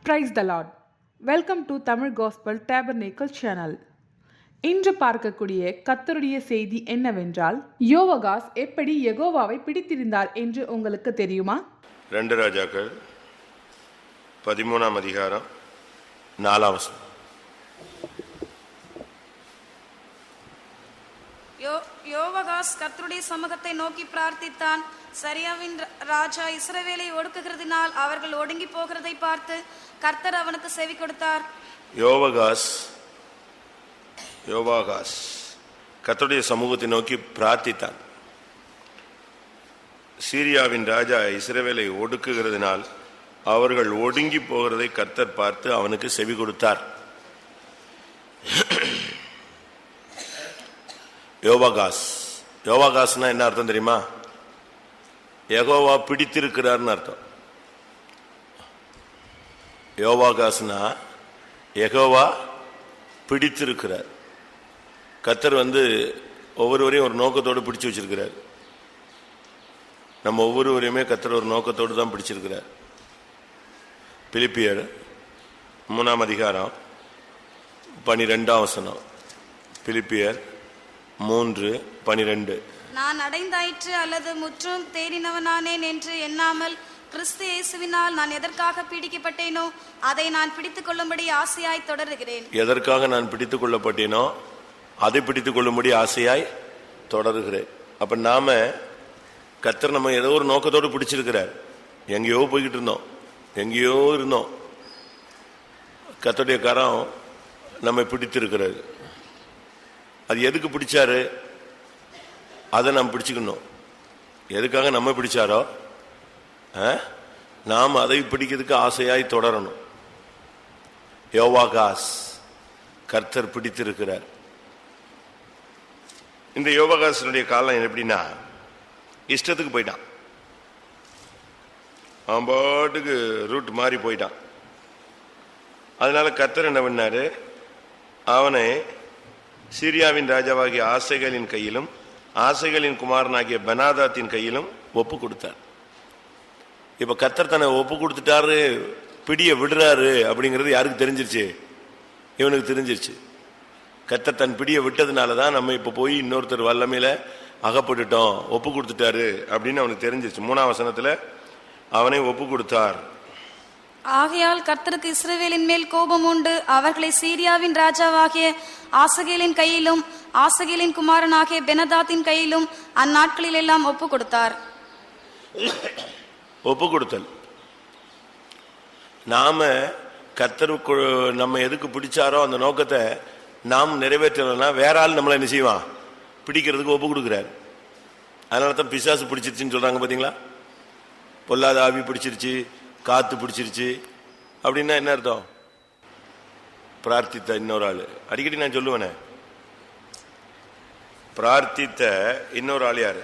Praise the Lord. Welcome to Tamil Gospel Tabernacle channel. இன்று பார்க்கக்கூடிய கர்த்தருடைய செய்தி என்னவென்றால், யோவாகாஸ் எப்படி யெகோவாவை பிடித்திருந்தார் என்று உங்களுக்கு தெரியுமா? 2 ராஜாக்கள் 13ஆம் அதிகாரம் 4ஆம் வசனம். யோவாகாஸ் கர்த்தருடைய சமூகத்தை நோக்கி பிரார்த்தித்தான். சரியாவின் ராஜா இஸ்ரவேலை ஒடுக்குகிறதினால் அவர்கள் ஒடுங்கி போகிறதை பார்த்து கர்த்தர் அவனுக்கு செவி கொடுத்தார். யோவாகாஸ் கர்த்தருடைய சமூகத்தை நோக்கி பிரார்த்தித்தான். சீரியாவின் ராஜா இஸ்ரவேலை ஒடுக்குகிறதினால் அவர்கள் ஒடுங்கி போகிறதை கர்த்தர் பார்த்து அவனுக்கு செவி கொடுத்தார். யோவாகாஸ்னா என்ன அர்த்தம் தெரியுமா? யெகோவா பிடித்திருக்கிறார்னு அர்த்தம். யோவாகாஸ்னா யெகோவா பிடித்திருக்கிறார். கர்த்தர் ஒவ்வொருவரையும் ஒரு நோக்கத்தோடு பிடிச்சு வச்சிருக்கிறார். நம்ம ஒவ்வொருவரையுமே கர்த்தர் ஒரு நோக்கத்தோடு தான் பிடிச்சிருக்கிறார். பிலிப்பியர் 3ஆம் அதிகாரம் 12ஆம் வசனம். பிலிப்பியர் 3:12. நான் அடைந்தாயிற்று அல்லது முற்றும் தேறினவனானேன் என்று எண்ணாமல் கிறிஸ்து இயேசுவினால் நான் எதற்காக பிடிக்கப்பட்டேனோ அதை நான் பிடித்துக் கொள்ளும்படி ஆசையாய் தொடருகிறேன். எதற்காக நான் பிடித்துக் கொள்ளப்பட்டேனோ அதை பிடித்துக் கொள்ளும்படி ஆசையாய் தொடருகிறேன். அப்ப நாம கர்த்தர் நம்ம ஏதோ ஒரு நோக்கத்தோடு பிடிச்சிருக்கிறார். எங்கேயோ போய்கிட்டு இருந்தோம், எங்கேயோ இருந்தோம். கர்த்தருடைய கரம் நம்மை பிடித்திருக்கிறார். அது எதுக்கு பிடிச்சாரு அதை நாம் பிடிச்சுக்கணும். எதுக்காக நம்ம பிடிச்சாரோ நாம் அதை பிடிக்கிறதுக்கு ஆசையாய் தொடரணும். யோவாகாஸ் கர்த்தர் பிடித்திருக்கிறார். இந்த யோவாகாசனுடைய காலம் எப்படின்னா, இஷ்டத்துக்கு போயிட்டான். அவன் பாட்டுக்கு ரூட் மாறி போயிட்டான். அதனால கர்த்தர் என்ன பண்ணாரு, அவனை சீரியாவின் ராஜாவாகிய ஆசைகளின் கையிலும் ஆசைகளின் குமாரனாகிய பெனாதாத்தின் கையிலும் ஒப்பு கொடுத்தார். இப்ப கர்த்தர் தன்னை ஒப்பு கொடுத்துட்டாரு, பிடிய விடுறாரு அப்படிங்கிறது யாருக்கு தெரிஞ்சிருச்சு? இவனுக்கு தெரிஞ்சிருச்சு. கர்த்தர் தன் பிடிய விட்டதுனாலதான் நம்ம இப்ப போய் இன்னொருத்தர் வல்லமையில அகப்பட்டுட்டோம், ஒப்பு கொடுத்துட்டாரு அப்படின்னு அவனுக்கு தெரிஞ்சிருச்சு. 3ஆம் வசனத்துல அவனை ஒப்பு கொடுத்தார். ஆகையால் கர்த்தருக்கு இஸ்ரவேலின் மேல் கோபம் உண்டு. அவர்களை சீரியாவின் ராஜாவாகிய ஆசகேலின் கையிலும் ஆசகேலின் குமாரனாகிய பெனதாத்தின் கையிலும் அந்நாட்களில் எல்லாம் ஒப்பு கொடுத்தார். ஒப்பு கொடுத்தல். நாம கர்த்தருக்கு நம்ம எதுக்கு பிடிச்சாரோ அந்த நோக்கத்தை நாம் நிறைவேற்றணும்னா வேற ஆள் நம்மளை என்ன செய்வான்? பிடிக்கிறதுக்கு ஒப்பு கொடுக்குறாரு. அதனால தான் பிசாசு பிடிச்சிருச்சுன்னு சொல்றாங்க. பாத்தீங்களா? பொல்லாத ஆவி பிடிச்சிருச்சு, காத்து பிடிச்சிருச்சு அப்படின்னா என்ன அர்த்தம்? பிரார்த்தித்த இன்னொரு ஆளு. அடிக்கடி நான் சொல்லுவேனே, பிரார்த்தித்த இன்னொரு ஆள் யாரு?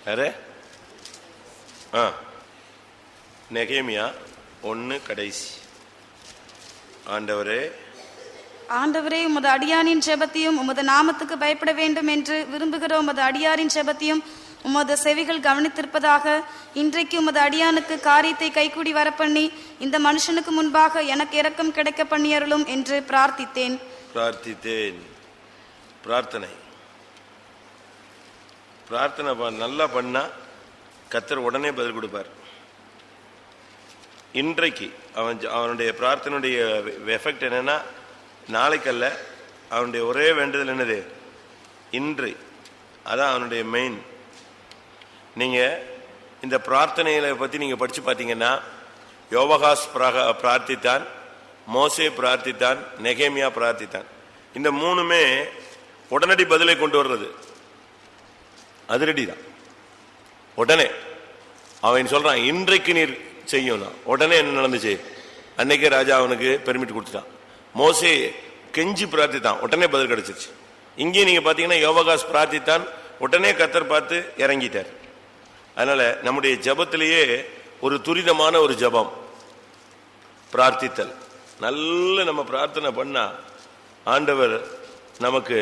யாரு? நெகேமியா 1 கடைசி. ஆண்டவரே உமது அடியாரின் ஜெபத்தையும் உமது நாமத்துக்கு பயப்பட வேண்டும் என்று விரும்புகிற உமது அடியாரின் ஜெபத்தையும் உமது செவிகள் கவனித்திருப்பதாக. இன்றைக்கு உமது அடியானுக்கு காரியத்தை கைகூடி வரப்பண்ணி இந்த மனுஷனுக்கு முன்பாக எனக்கு இரக்கம் கிடைக்க பண்ணியருளும் என்று பிரார்த்தித்தேன். பிரார்த்தனை நல்லா பண்ணா கர்த்தர் உடனே பதில் கொடுப்பார். இன்றைக்கு அவனுடைய பிரார்த்தனுடைய எஃபெக்ட் என்னன்னா, நாளைக்கல்ல. அவனுடைய ஒரே வேண்டுதல் என்னது? இன்று. அதான் அவனுடைய மெயின். நீங்க இந்த பிரார்த்தனைகளை பத்தி நீங்க படிச்சு பார்த்தீங்கன்னா, யோவாகாஸ் பிரார்த்தித்தான், மோசே பிரார்த்தித்தான், நெகேமியா பிரார்த்தித்தான். இந்த 3மே உடனடி பதிலை கொண்டு வர்றது. அதிரடி தான். உடனே அவன் சொல்றான், இன்றைக்கு நீர் செய்யணும். உடனே என்ன நடந்துச்சு? அன்னைக்கே ராஜா அவனுக்கு பெர்மிட் கொடுத்துட்டான். மோசே கெஞ்சி பிரார்த்தித்தான், உடனே பதில் கிடைச்சிருச்சு. இங்கே நீங்க பாத்தீங்கன்னா யோவாகாஸ் பிரார்த்தித்தான், உடனே கர்த்தர் பார்த்து இறங்கிட்டார். அதனால நம்முடைய ஜபத்திலேயே ஒரு துரிதமான ஒரு ஜபம் பிரார்த்தித்தல். நல்ல நம்ம பிரார்த்தனை பண்ணா ஆண்டவர் நமக்கு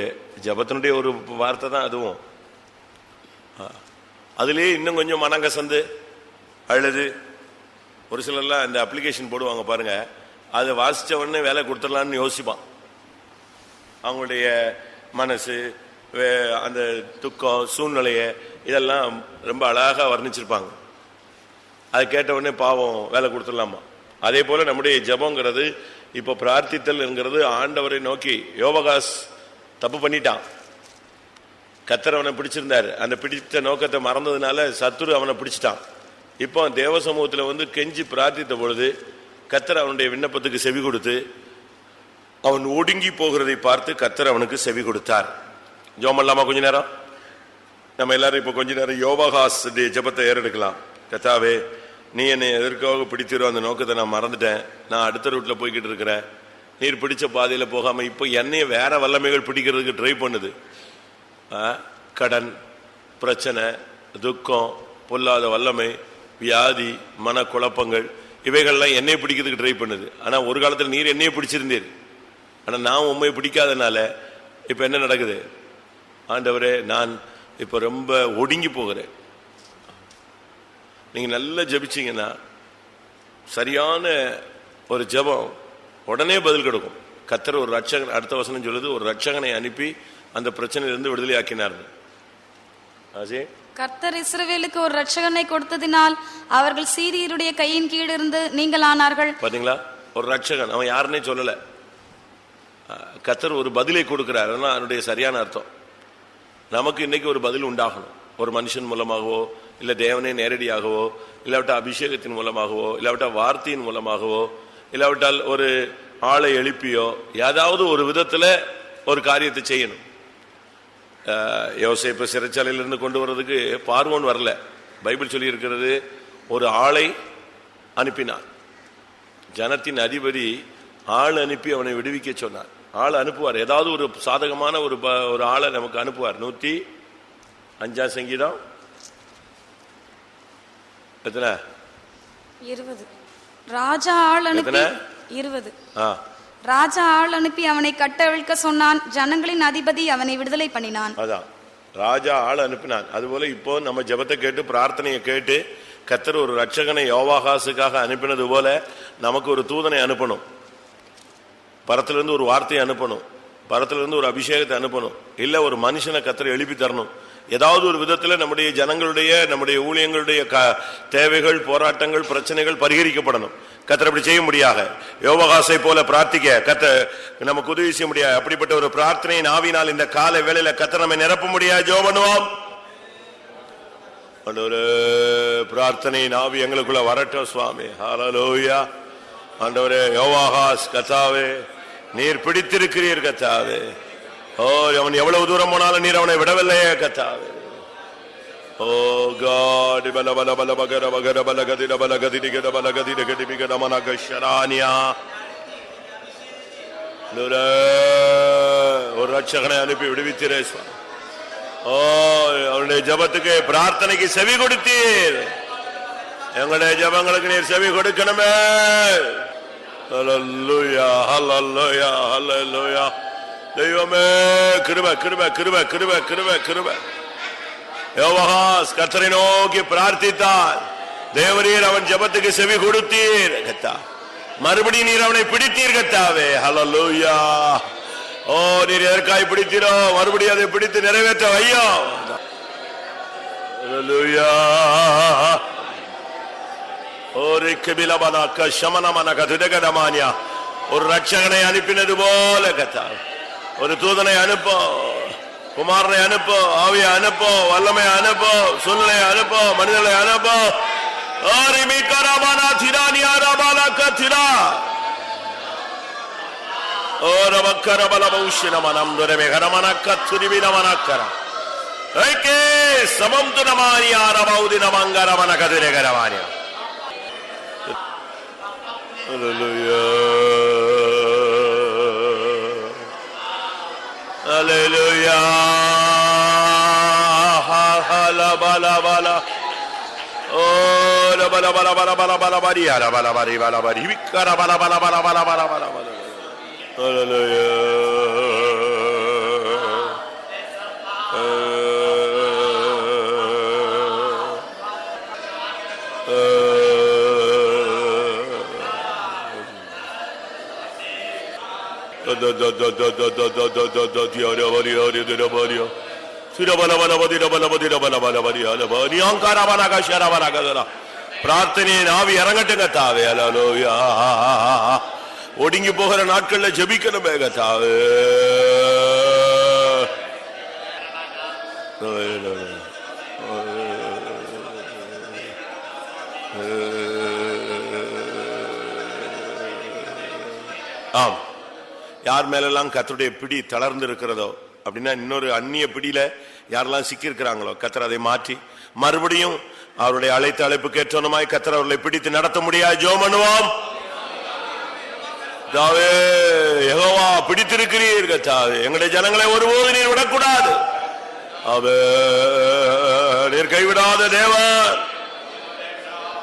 ஜபத்தினுடைய ஒரு வார்த்தை தான் அதுவும். அதுலேயே இன்னும் கொஞ்சம் மனங்கசந்து அழுது. ஒரு சிலர்லாம் இந்த அப்ளிகேஷன் போடுவாங்க பாருங்க, அதை வாசித்த உடனே வேலை கொடுத்துடலான்னு யோசிப்பான். அவங்களுடைய மனசு, அந்த துக்கம், சூழ்நிலையை இதெல்லாம் ரொம்ப அழகாக வர்ணிச்சிருப்பாங்க. அதை கேட்ட உடனே பாவம் வேலை கொடுத்துடலாமா. அதே போல நம்முடைய ஜபங்கிறது, இப்போ பிரார்த்தித்தல்ங்கிறது ஆண்டவரை நோக்கி. யோவகாஸ் தப்பு பண்ணிட்டான், கர்த்தர் அவனை பிடிச்சிருந்தாரு, அந்த பிடித்த நோக்கத்தை மறந்ததுனால சத்துரு அவனை பிடிச்சிட்டான். இப்போ தேவ சமூகத்தில் கெஞ்சி பிரார்த்தித்த பொழுது கர்த்தர் அவனுடைய விண்ணப்பத்துக்கு செவி கொடுத்து அவன் ஒடுங்கி போகிறதை பார்த்து கர்த்தர் அவனுக்கு செவி கொடுத்தார். ஜெபம் பண்ணலாமா கொஞ்ச நேரம்? நம்ம எல்லாரும் இப்போ கொஞ்ச நேரம் யோவகாஸ் ஜெபத்தை ஏறெடுக்கலாம். கர்த்தாவே, நீ என்னை எதற்காக பிடித்திரோ அந்த நோக்கத்தை நான் மறந்துட்டேன், நான் அடுத்த ரூட்ல போய்கிட்டு இருக்கிறேன். நீர் பிடிச்ச பாதையில போகாம இப்போ என்னைய வேற வல்லமைகள் பிடிக்கிறதுக்கு ட்ரை பண்ணுது. கடன், பிரச்சனை, துக்கம், பொல்லாத வல்லமை, வியாதி, மனக்குழப்பங்கள், இவைகள்லாம் என்னை பிடிக்கிறதுக்கு ட்ரை பண்ணுது. ஆனா ஒரு காலத்தில் நீர் என்னையே பிடிச்சிருந்தீர், ஆனா நான் உண்மை பிடிக்காதனால இப்ப என்ன நடக்குது? ஆண்டவரே, நான் இப்ப ரொம்ப ஒடுங்கி போகிறேன். நீங்க நல்லா ஜெபிச்சீங்கன்னா சரியான ஒரு ஜெபம் உடனே பதில் கொடுக்கும். கர்த்தர் ஒரு ரட்சகன், அடுத்த வசனம் சொல்லுது, ஒரு ரட்சகனை அனுப்பி அந்த பிரச்சனையிலிருந்து விடுதலை ஆக்கினார். கர்த்தர் இஸ்ரவேலுக்கு ஒரு ரட்சகனை கொடுத்ததினால் அவர்கள் சீரியருடைய கையின் கீழ் இருந்து நீங்களானார்கள். பாத்தீங்களா? ஒரு ரட்சகன், அவன் யாருன்னே சொல்லல. கர்த்தர் ஒரு பதிலை கொடுக்கிறார், அதனுடைய சரியான அர்த்தம். நமக்கு இன்னைக்கு ஒரு பதில் உண்டாகணும். ஒரு மனுஷன் மூலமாகவோ, இல்ல தேவனே நேரடியாகவோ, இல்லாவிட்டா அபிஷேகத்தின் மூலமாகவோ, இல்லாவிட்டா வார்த்தையின் மூலமாகவோ, இல்லாவிட்டால் ஒரு ஆளை எழுப்பியோ, ஏதாவது ஒரு விதத்துல ஒரு காரியத்தை செய்யணும். யோசேப்பு சிறைச்சாலையிலிருந்து கொண்டு வர்றதுக்கு பார்வோன் வரல. பைபிள் சொல்லி இருக்கிறது, ஒரு ஆளை அனுப்பினார். ஜனத்தின் அதிபதி ஆள் அனுப்பி அவனை விடுவிக்க சொன்னார். ஆள் அனுப்புவார், ஏதாவது ஒரு சாதகமான ஒரு ஆளை நமக்கு அனுப்புவார். 105 சங்கீதம் எத்தனை? 20. ராஜா ஆள் அனுப்பி 20. ராஜா ஆள் அனுப்பி அவனை கட்டவிழ்க்க சொன்னான். ஜனங்களின் அதிபதி அவனை விடுதலை பண்ணினான். அதான் ராஜா ஆள் அனுப்பினான். அதுபோல இப்போ நம்ம ஜெபத்தை கேட்டு பிரார்த்தனையை கேட்டு கர்த்தர் ஒரு ரட்சகனை யோவாகாசுக்காக அனுப்பினது போல நமக்கு ஒரு தூதனை அனுப்பணும். பரத்திலிருந்து ஒரு வார்த்தையை அனுப்பணும், பரத்திலிருந்து ஒரு அபிஷேகத்தை அனுப்பணும், இல்ல ஒரு மனுஷனை கர்த்தர் எழுப்பி தரணும். ஏதாவது ஒரு விதத்துல நம்முடைய ஜனங்களுடைய, நம்முடைய ஊழியங்களுடைய தேவைகள், போராட்டங்கள், பிரச்சனைகள் பரிகரிக்கப்படணும். கர்த்தர் அப்படி செய்ய முடியாக யோவகாசை போல பிரார்த்திக்க கர்த்தர் நமக்கு உதவி செய்ய முடியாது. அப்படிப்பட்ட ஒரு பிரார்த்தனையின் ஆவினால் இந்த காலை வேளையில கர்த்தர் நம்மை நிரப்ப முடியாது. ஜெபம் பண்ணுவோம். ஆண்டவரே, பிரார்த்தனையின் ஆவி எங்களுக்குள்ள வரட்டும் சுவாமி. ஹல்லேலூயா. ஆண்டவரே, யோவாகாஸ் கர்த்தாவே, நீர் பிடித்திருக்கிறீர் கர்த்தாவே. ஓ, அவன் எவ்வளவு தூரம் போனாலும் நீர் அவனை விடவில்லையே கர்த்தாவே. ஓ காட், பல பல பல பகர பகர பல கதிட பல கதிட கட பல கதிட கடிபிக நமனக ஷரானியா. ஒரு ரட்சகனை அனுப்பி விடுவித்தீரே சுவாமி. ஓ, அவனுடைய ஜபத்துக்கு, பிரார்த்தனைக்கு செவி கொடுத்தீர். எங்களுடைய ஜபங்களுக்கு நீர் செவி கொடுக்கணுமே. ஹல்லேலூயா, ஹல்லேலூயா, ஹல்லேலூயா. தெய்வமே, கிருபை கிருபை கிருபை கிருபை கிருபை கிருபை. யோவகாஸ் கர்த்தரை நோக்கி பிரார்த்தித்தார். தேவரீர் அவன் ஜெபத்துக்கு செவி கொடுத்தீர் கர்த்தா. மறுபடியும் நீர் அவனை பிடித்தீர் கர்த்தாவே. ஹல்லேலூயா. ஓ, நீர் எதற்காய் பிடித்தீரோ மறுபடியும் அதை பிடித்து நிறைவேற்ற வையோ. ஹல்லேலூயா. ஒரு ரட்சகனை அனுப்பினது போல கர்த்தா, ஒரு தூதனை அனுப்போ, குமாரனை அனுப்போ, ஆவியை அனுப்போ, வல்லமை அனுப்போ, சூழ்நிலையை அனுப்போ, மனிதனை அனுப்போ. Hallelujah. Bala bala. Oh, la bala bala bala bala bala bari, la bala bari bala bari. Vikara bala bala bala bala bala bala bala. Hallelujah. பிரார்த்தனையை ஆவி இறங்கட்டுங்க தாவே. அல்லேலூயா. ஒடுங்கி போகிற நாட்கள்ல ஜெபிக்கணுமே கர்த்தாவே. ஆம், யார் மேலெல்லாம் கர்த்தருடைய பிடி தளர்ந்து இருக்கிறதோ அப்படின்னா இன்னொரு அந்நிய பிடியில யாரெல்லாம் சிக்கி இருக்கிறாங்களோ கர்த்தர் அதை மாற்றி மறுபடியும் அவருடைய அழைத்த அழைப்புக்கு ஏற்றமாய் கர்த்தர் அவர்களை பிடித்து நடத்த முடியாது. ஜெபம் பண்ணுவோம். தாவே யெகோவா பிடித்திருக்கிறீர் கர்த்தாவே, எங்களுடைய ஜனங்களை ஒருபோது நீர் விடக்கூடாது. நீர் கைவிடாத தேவன்,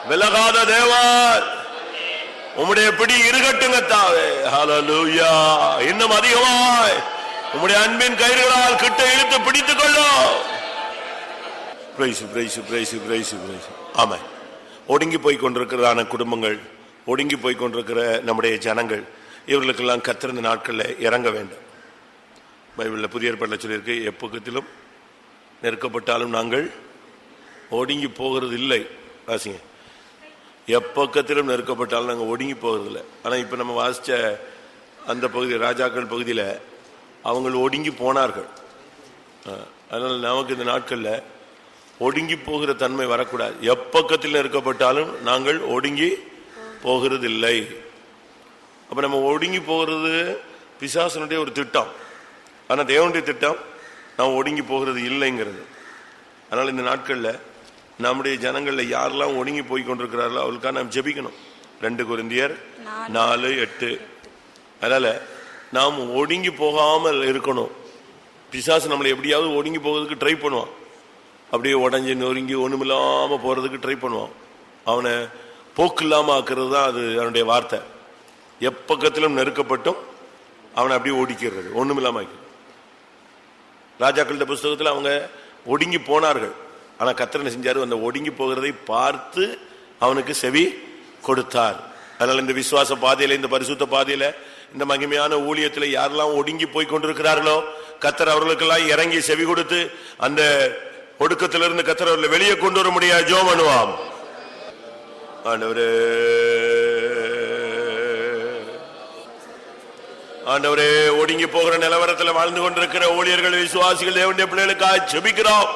விலகாத தேவன், உம்முடைய பிடி இருக்கட்டும் கர்த்தாவே. ஹல்லேலூயா. இன்னும் அதிகமாய் உம்முடைய அன்பின் கயிறுகளால் கிட்ட இழுத்து பிடித்துக் கொள்ளும். Praise praise praise praise praise. ஆமென். ஒடுங்கி போய் கொண்டிருக்கிறதான குடும்பங்கள், ஒடுங்கி போய் கொண்டிருக்கிற நம்முடைய ஜனங்கள், இவர்களுக்கெல்லாம் கர்த்தர் இந்த நாட்களில் இறங்க வேண்டும். பைபிளில் புதிய ஏற்பாட்டில் சொல்லியிருக்கு, எப்பக்கத்திலும் நெருக்கப்பட்டாலும் நாங்கள் ஒடுங்கி போகிறது இல்லை. வாசிங்க, எப்பக்கத்திலும் நெருக்கப்பட்டாலும் நாங்கள் ஒடுங்கி போகிறதில்லை. ஆனால் இப்போ நம்ம வாசித்த அந்த பகுதி, ராஜாக்கள் பகுதியில் அவங்க ஒடுங்கி போனார்கள். அதனால் நமக்கு இந்த நாட்களில் ஒடுங்கி போகிற தன்மை வரக்கூடாது. எப்பக்கத்தில் நெருக்கப்பட்டாலும் நாங்கள் ஒடுங்கி போகிறதில்லை. அப்போ நம்ம ஒடுங்கி போகிறது பிசாசனுடைய ஒரு திட்டம். ஆனால் தேவனுடைய திட்டம் நாம் ஒடுங்கி போகிறது இல்லைங்கிறது. அதனால் இந்த நாட்களில் நம்முடைய ஜனங்களில் யாரெல்லாம் ஒடுங்கி போய் கொண்டிருக்கிறார்களோ அவளுக்காக நாம் ஜெபிக்கணும். 2 கொரிந்தியர் 4:8. அதனால் நாம் ஒடுங்கி போகாமல் இருக்கணும். பிசாசு நம்மளை எப்படியாவது ஒடுங்கி போகிறதுக்கு ட்ரை பண்ணுவான். அப்படியே உடஞ்சி நொறுங்கி ஒன்றுமில்லாமல் போகிறதுக்கு ட்ரை பண்ணுவான். அவனை போக்கு இல்லாமல் ஆக்குறது தான் அது அவனுடைய வார்த்தை. எப்பக்கத்திலும் நெருக்கப்பட்டும் அவனை அப்படியே ஒடுக்கிறது, ஒன்றுமில்லாமல் ஆக்கி. ராஜாக்கள புஸ்தகத்தில் அவங்க ஒடுங்கி போனார்கள். ஆனால் கர்த்தர் என்ன செஞ்சாரு? அந்த ஒடுங்கி போகிறதை பார்த்து அவனுக்கு செவி கொடுத்தார். அதனால இந்த விசுவாச பாதையில, இந்த பரிசுத்த பாதையில, இந்த மகிமையான ஊழியத்தில் யாரெல்லாம் ஒடுங்கி போய் கொண்டிருக்கிறார்களோ கர்த்தர் அவர்களுக்கெல்லாம் இறங்கி செவி கொடுத்து அந்த ஒடுக்கத்திலிருந்து கர்த்தர் அவர்களை வெளியே கொண்டு வர முடியாது. ஜெபம் பண்ணுவோம். ஆண்டவரே, ஆண்டவரே, ஒடுங்கி போகிற நிலவரத்தில் வாழ்ந்து கொண்டிருக்கிற ஊழியர்கள், விசுவாசிகள், தேவனுடைய பிள்ளைகளுக்காக ஜெபிக்கிறோம்.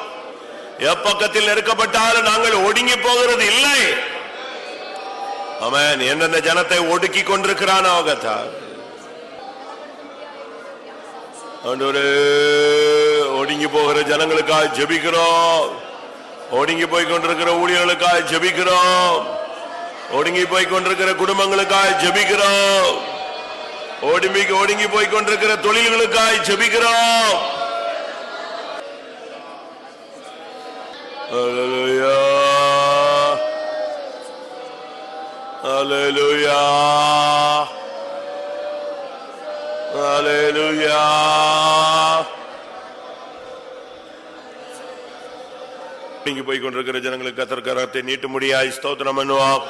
எப்பக்கத்தில் நெருக்கப்பட்டாலும் நாங்கள் ஒடுங்கி போகிறது இல்லை. ஆமென். எந்தெந்த ஜனத்தை ஒடுக்கி கொண்டிருக்கிறான் ஆண்டவரே, ஒடுங்கி போகிற ஜனங்களுக்காக ஜெபிக்கிறோம். ஒடுங்கி போய் கொண்டிருக்கிற ஊழியர்களுக்காக ஜெபிக்கிறோம். ஒடுங்கி போய் கொண்டிருக்கிற குடும்பங்களுக்காக ஜெபிக்கிறோம். ஒடுங்கி போய் கொண்டிருக்கிற தொழில்களுக்காக ஜெபிக்கிறோம். ஹல்லேலூயா, ஹல்லேலூயா, ஹல்லேலூயா. நீங்க போய் கொண்டிருக்கிற ஜனங்களுக்கு கர்த்தர் கரத்தை நீட்ட முடியாது. ஸ்தோத்திரம் பண்ணுவோம்.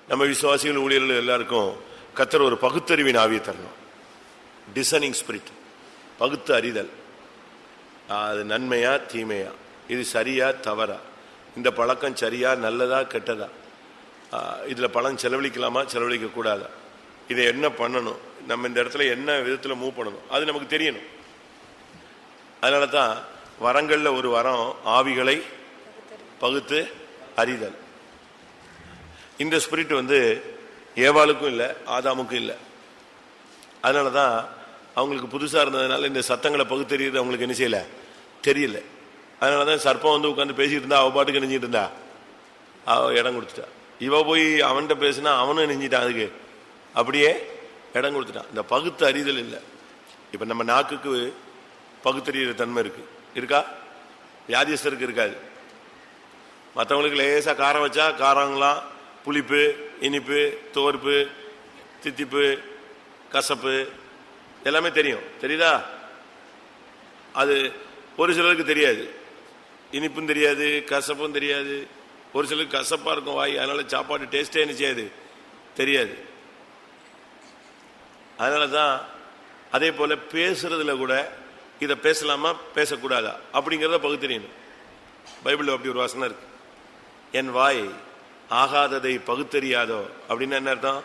நம்ம விசுவாசிகள், ஊழியர்கள் எல்லாருக்கும் கர்த்தர் ஒரு பகுத்தறிவின் ஆவியை தரணும். டிசனிங் ஸ்பிரிட், பகுத்து அறிதல். அது நன்மையா தீமையா, இது சரியா தவறா, இந்த பழக்கம் சரியா நல்லதா கெட்டதா, இதுல பணம் செலவழிக்கலாமா செலவழிக்க கூடாதா, இதை என்ன பண்ணணும், நம்ம இந்த இடத்துல என்ன விதத்தில் மூவ் பண்ணணும், அது நமக்கு தெரியணும். அதனால தான் வரங்கள்ல ஒரு வரம் ஆவிகளை பகுத்து அறிதல். இந்த ஸ்பிரிட் ஏவாளுக்கும் இல்லை, ஆதாமுக்கும் இல்லை. அதனால தான் அவங்களுக்கு புதுசாக இருந்ததுனால இந்த சத்தங்களை பகுத்தறியது அவங்களுக்கு என்ன செய்யலை, தெரியல. அதனால தான் சர்ப்பம் உட்காந்து பேசிட்டு இருந்தா அவ பாட்டுக்கு நெஞ்சிட்டு இருந்தா, அவ இடம் கொடுத்துட்டா. இவ போய் அவன்கிட்ட பேசினா அவனும் நெஞ்சிட்டான், அதுக்கு அப்படியே இடம் கொடுத்துட்டான். இந்த பகுத்து அறிதல் இல்லை. இப்போ நம்ம நாக்குக்கு பகுத்தறிகிற தன்மை இருக்கா? வியாதிஸ்தருக்கு இருக்காது. மற்றவங்களுக்கு லேசாக காரம் வச்சா காரங்களாம், புளிப்பு, இனிப்பு, துவர்ப்பு, தித்திப்பு, கசப்பு எல்லாமே தெரியும். தெரியுதா? அது ஒரு சிலருக்கு தெரியாது. இனிப்பும் தெரியாது, கசப்பும் தெரியாது. ஒரு சிலருக்கு கசப்பா இருக்கும் வாய், அதனால சாப்பாடு டேஸ்டே என்ன செய்யாது, தெரியாது. அதனாலதான் அதே போல பேசுறதுல கூட இதை பேசலாமா பேசக்கூடாதா அப்படிங்கிறத பகுத்தறியணும். பைபிள் அப்படி ஒரு வசனம் இருக்கு, என் வாய் ஆகாததை பகுத்தறியாதோ அப்படின்னு. என்ன அர்த்தம்?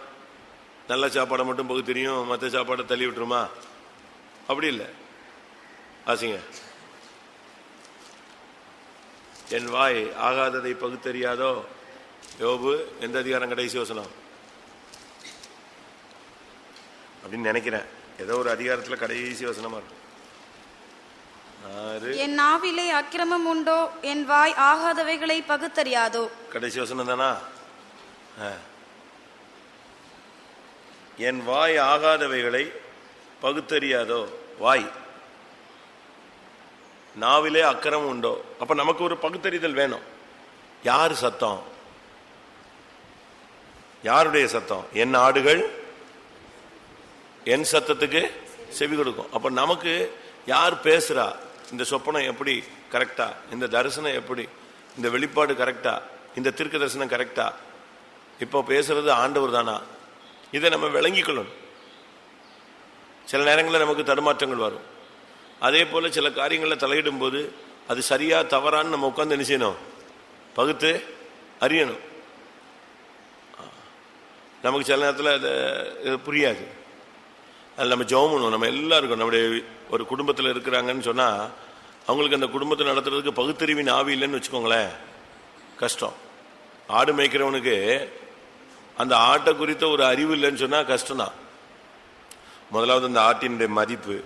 நல்ல சாப்பாடை மட்டும் பகுத்தறியும், மற்ற சாப்பாடை தள்ளி விட்டுருமா? அப்படி இல்லை. ஆசிங்க, என் வாய் ஆகாததை பகுத்தறியாதோ. யோபு எந்த அதிகாரம் கடைசி வசனம் அப்படின்னு நினைக்கிறேன், ஏதோ ஒரு அதிகாரத்துல கடைசி வசனமா இருக்கும். என் நாவிலே அக்கிரமம் உண்டோ, என் வாய் ஆகாதவைகளை பகுத்தறியாதோ. கடைசி வசனம் தானா? என் வாய் ஆகாதவைகளை பகுத்தறியாதோ. வாய், நாவிலே அக்கிரமம் உண்டோ. அப்ப நமக்கு ஒரு பகுத்தறிதல் வேணும். யார் சத்தம்? யாருடைய சத்தம்? என் ஆடுகள் என் சத்தத்துக்கு செவி கொடுக்கும். அப்ப நமக்கு யார் பேசுறா, இந்த சொப்பனம் எப்படி கரெக்டா, இந்த தரிசனம் எப்படி, இந்த வெளிப்பாடு கரெக்டா, இந்த தீர்க்க தரிசனம் கரெக்டா, இப்போ பேசுறது ஆண்டவர் தானா, இதை நம்ம விளங்கிக்கொள்ளணும். சில நேரங்களில் நமக்கு தடுமாற்றங்கள் வரும். அதே போல சில காரியங்களில் தலையிடும் போது அது சரியா தவறான்னு நம்ம உட்கார்ந்து என்ன செய்யணும், பகுத்து அறியணும். நமக்கு சில நேரத்தில் அது புரியாது. அதில் நம்ம ஜெபம் பண்ணுவோம். நம்ம எல்லாருக்கும் நம்முடைய ஒரு குடும்பத்தில் இருக்கிறாங்கன்னு சொன்னால் அவங்களுக்கு அந்த குடும்பத்தை நடத்துறதுக்கு பகுத்தறிவின் ஆவி இல்லைன்னு வச்சுக்கோங்களேன், கஷ்டம். ஆடு மேய்க்கிறவனுக்கு அந்த ஆட்டை குறித்த ஒரு அறிவு இல்லைன்னு சொன்னால் கஷ்டம்தான். முதலாவது அந்த ஆட்டினுடைய மதிப்பு,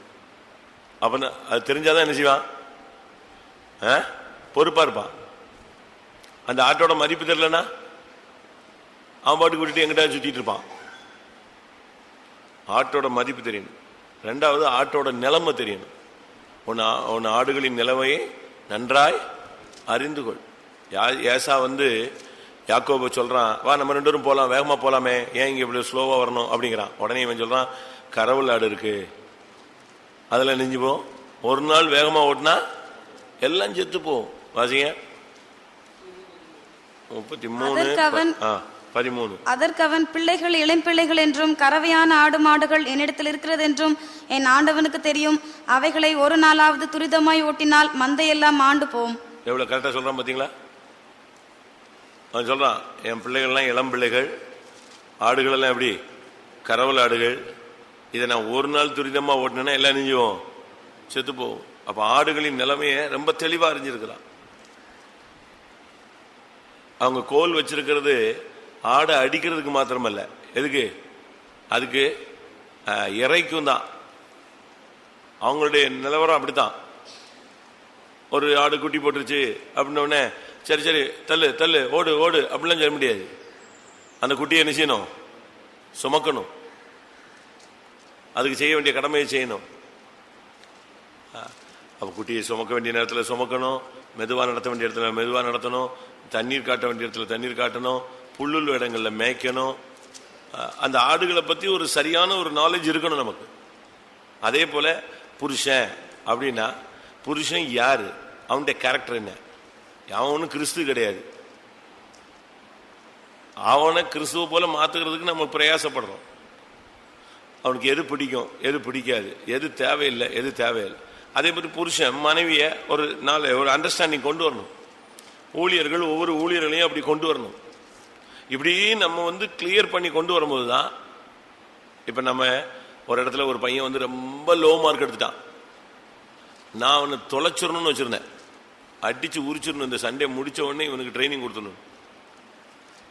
அப்போ அது தெரிஞ்சாதான் என்ன செய்வான், பொறுப்பா இருப்பான். அந்த ஆட்டோட மதிப்பு தெரியலன்னா அவன் பாட்டு கூட்டிட்டு எங்கிட்ட சுத்திட்டு இருப்பான். ஆட்டோட மதிப்பு தெரியணும். ரெண்டாவது ஆட்டோட நிலைமை தெரியணும். உன் ஆடுகளின் நிலைமையை நன்றாய் அறிந்து கொள். ஏசா யாக்கோபு சொல்றான், வா நம்ம 2 பேரும் போலாம், வேகமா போலாமே, ஏன் இங்க இப்படி ஸ்லோவா வரணும் அப்படிங்கிறான். உடனே இவன் சொல்றான், கரவல் ஆடு இருக்கு, அதுல நெஞ்சு போ, ஒரு நாள் வேகமா ஓட்டினா எல்லாம் செத்து போகும். வாசிங்க 33:13. அதற்கு அவன், பிள்ளைகள் இளம்பிள்ளைகள் என்றும் கறவையான ஆடு மாடுகள் என்னிடத்தில் இருக்கிறது என்றும் என் ஆண்டவனுக்கு தெரியும். அவைகளை ஒரு நாளாவது துரிதமாய் ஓட்டினால் மந்தையெல்லாம் ஆண்டு போம். எவ்வளவு கரெக்டா சொல்றான் பாத்தீங்களா? அவன் சொல்றான், என் பிள்ளைகள்லாம் இளம் பிள்ளைகள், ஆடுகள் எல்லாம் எப்படி கறவல் ஆடுகள், இதை நான் ஒரு நாள் துரிதமா ஓட்டினேன்னா எல்லாம் நெஞ்சுவோம், செத்து போகும். அப்ப ஆடுகளின் நிலைமையை ரொம்ப தெளிவா அறிஞ்சிருக்கிறான். அவங்க கோல் வச்சிருக்கிறது ஆடை அடிக்கிறதுக்கு மாத்திரமல்ல, எதுக்கு, அதுக்கு இறைக்கும் தான். அவங்களுடைய நிலவரம் அப்படித்தான். ஒரு ஆடு குட்டி போட்டுருச்சு அப்படின்னோடனே சரி சரி தள்ளு தள்ளு ஓடு ஓடு அப்படிலாம் சொல்ல முடியாது. அந்த குட்டியை என்ன செய்யணும், சுமக்கணும். அதுக்கு செய்ய வேண்டிய கடமையை செய்யணும். அப்போ குட்டியை சுமக்க வேண்டிய நேரத்தில் சுமக்கணும், மெதுவாக நடத்த வேண்டிய இடத்துல மெதுவாக நடத்தணும், தண்ணீர் காட்ட வேண்டிய இடத்துல தண்ணீர் காட்டணும், புல்லுள்ள இடங்களில் மேய்க்கணும். அந்த ஆடுகளை பற்றி ஒரு சரியான ஒரு நாலேஜ் இருக்கணும் நமக்கு. அதே போல் புருஷன் அப்படின்னா, புருஷன் யார், அவனுடைய கேரக்டர் என்ன. அவனும் கிறிஸ்து கிடையாது. அவனை கிறிஸ்துவ போல மாற்றுக்கிறதுக்கு நம்ம பிரயாசப்படுறோம். அவனுக்கு எது பிடிக்கும், எது பிடிக்காது, எது தேவையில்லை, எது தேவையில்லை. அதே மாதிரி புருஷன் மனைவியை ஒரு அண்டர்ஸ்டாண்டிங் கொண்டு வரணும். ஊழியர்கள் ஒவ்வொரு ஊழியர்களையும் அப்படி கொண்டு வரணும். இப்படி நம்ம கிளியர் பண்ணி கொண்டு வரும்போது தான், இப்போ நம்ம ஒரு இடத்துல ஒரு பையன் ரொம்ப லோ மார்க் எடுத்துட்டான், நான் அவனை தொலைச்சிடணும்னு வச்சுருந்தேன், அடித்து உரிச்சிடணும், இந்த சண்டே முடித்த உடனே இவனுக்கு ட்ரைனிங் கொடுத்துடணும்.